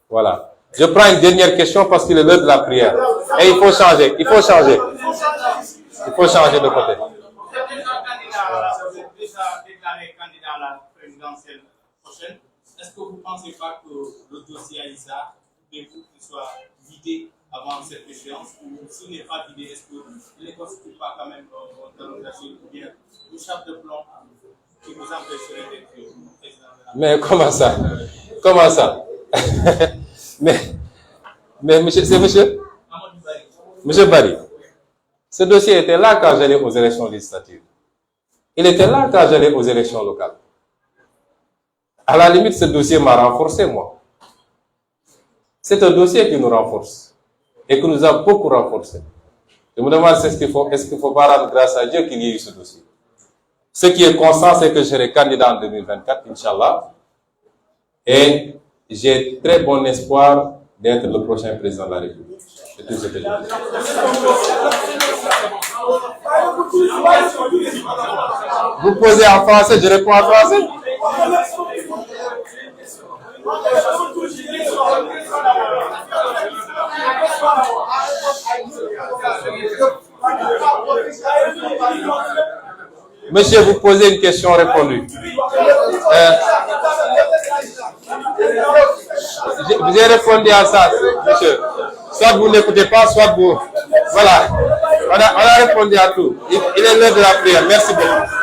Voilà. Je prends une dernière question parce qu'il est l'heure de la prière. Et il faut changer. Il faut changer de côté. Vous êtes déjà déclaré candidat à la présidentielle prochaine. Est-ce que vous ne pensez pas que le dossier Aïssa, voulez-vous qu'il soit vidé avant cette échéance? Ou s'il n'est pas vidé, est-ce qu'il ne constitue pas quand même un talon d'Achille ou bien une chape de plomb qui vous empêcherait d'être président de la... Mais comment ça? Comment ça? mais monsieur, c'est monsieur? Monsieur Barry. Ce dossier était là quand j'allais aux élections législatives. Il était là quand j'allais aux élections locales. À la limite, ce dossier m'a renforcé, moi. C'est un dossier qui nous renforce et qui nous a beaucoup renforcé. Je me demande est-ce qu'il faut pas rendre grâce à Dieu qu'il y ait eu ce dossier. Ce qui est constant, c'est que je serai candidat en 2024, Inch'Allah. Et j'ai très bon espoir d'être le prochain président de la République. C'est tout ce que je dis. Vous posez en français, je réponds en français. Monsieur, vous posez une question répondue. J'ai répondu à ça, monsieur. Soit vous n'écoutez pas, soit vous... Voilà. On a répondu à tout. Il est l'heure de la prière. Merci beaucoup.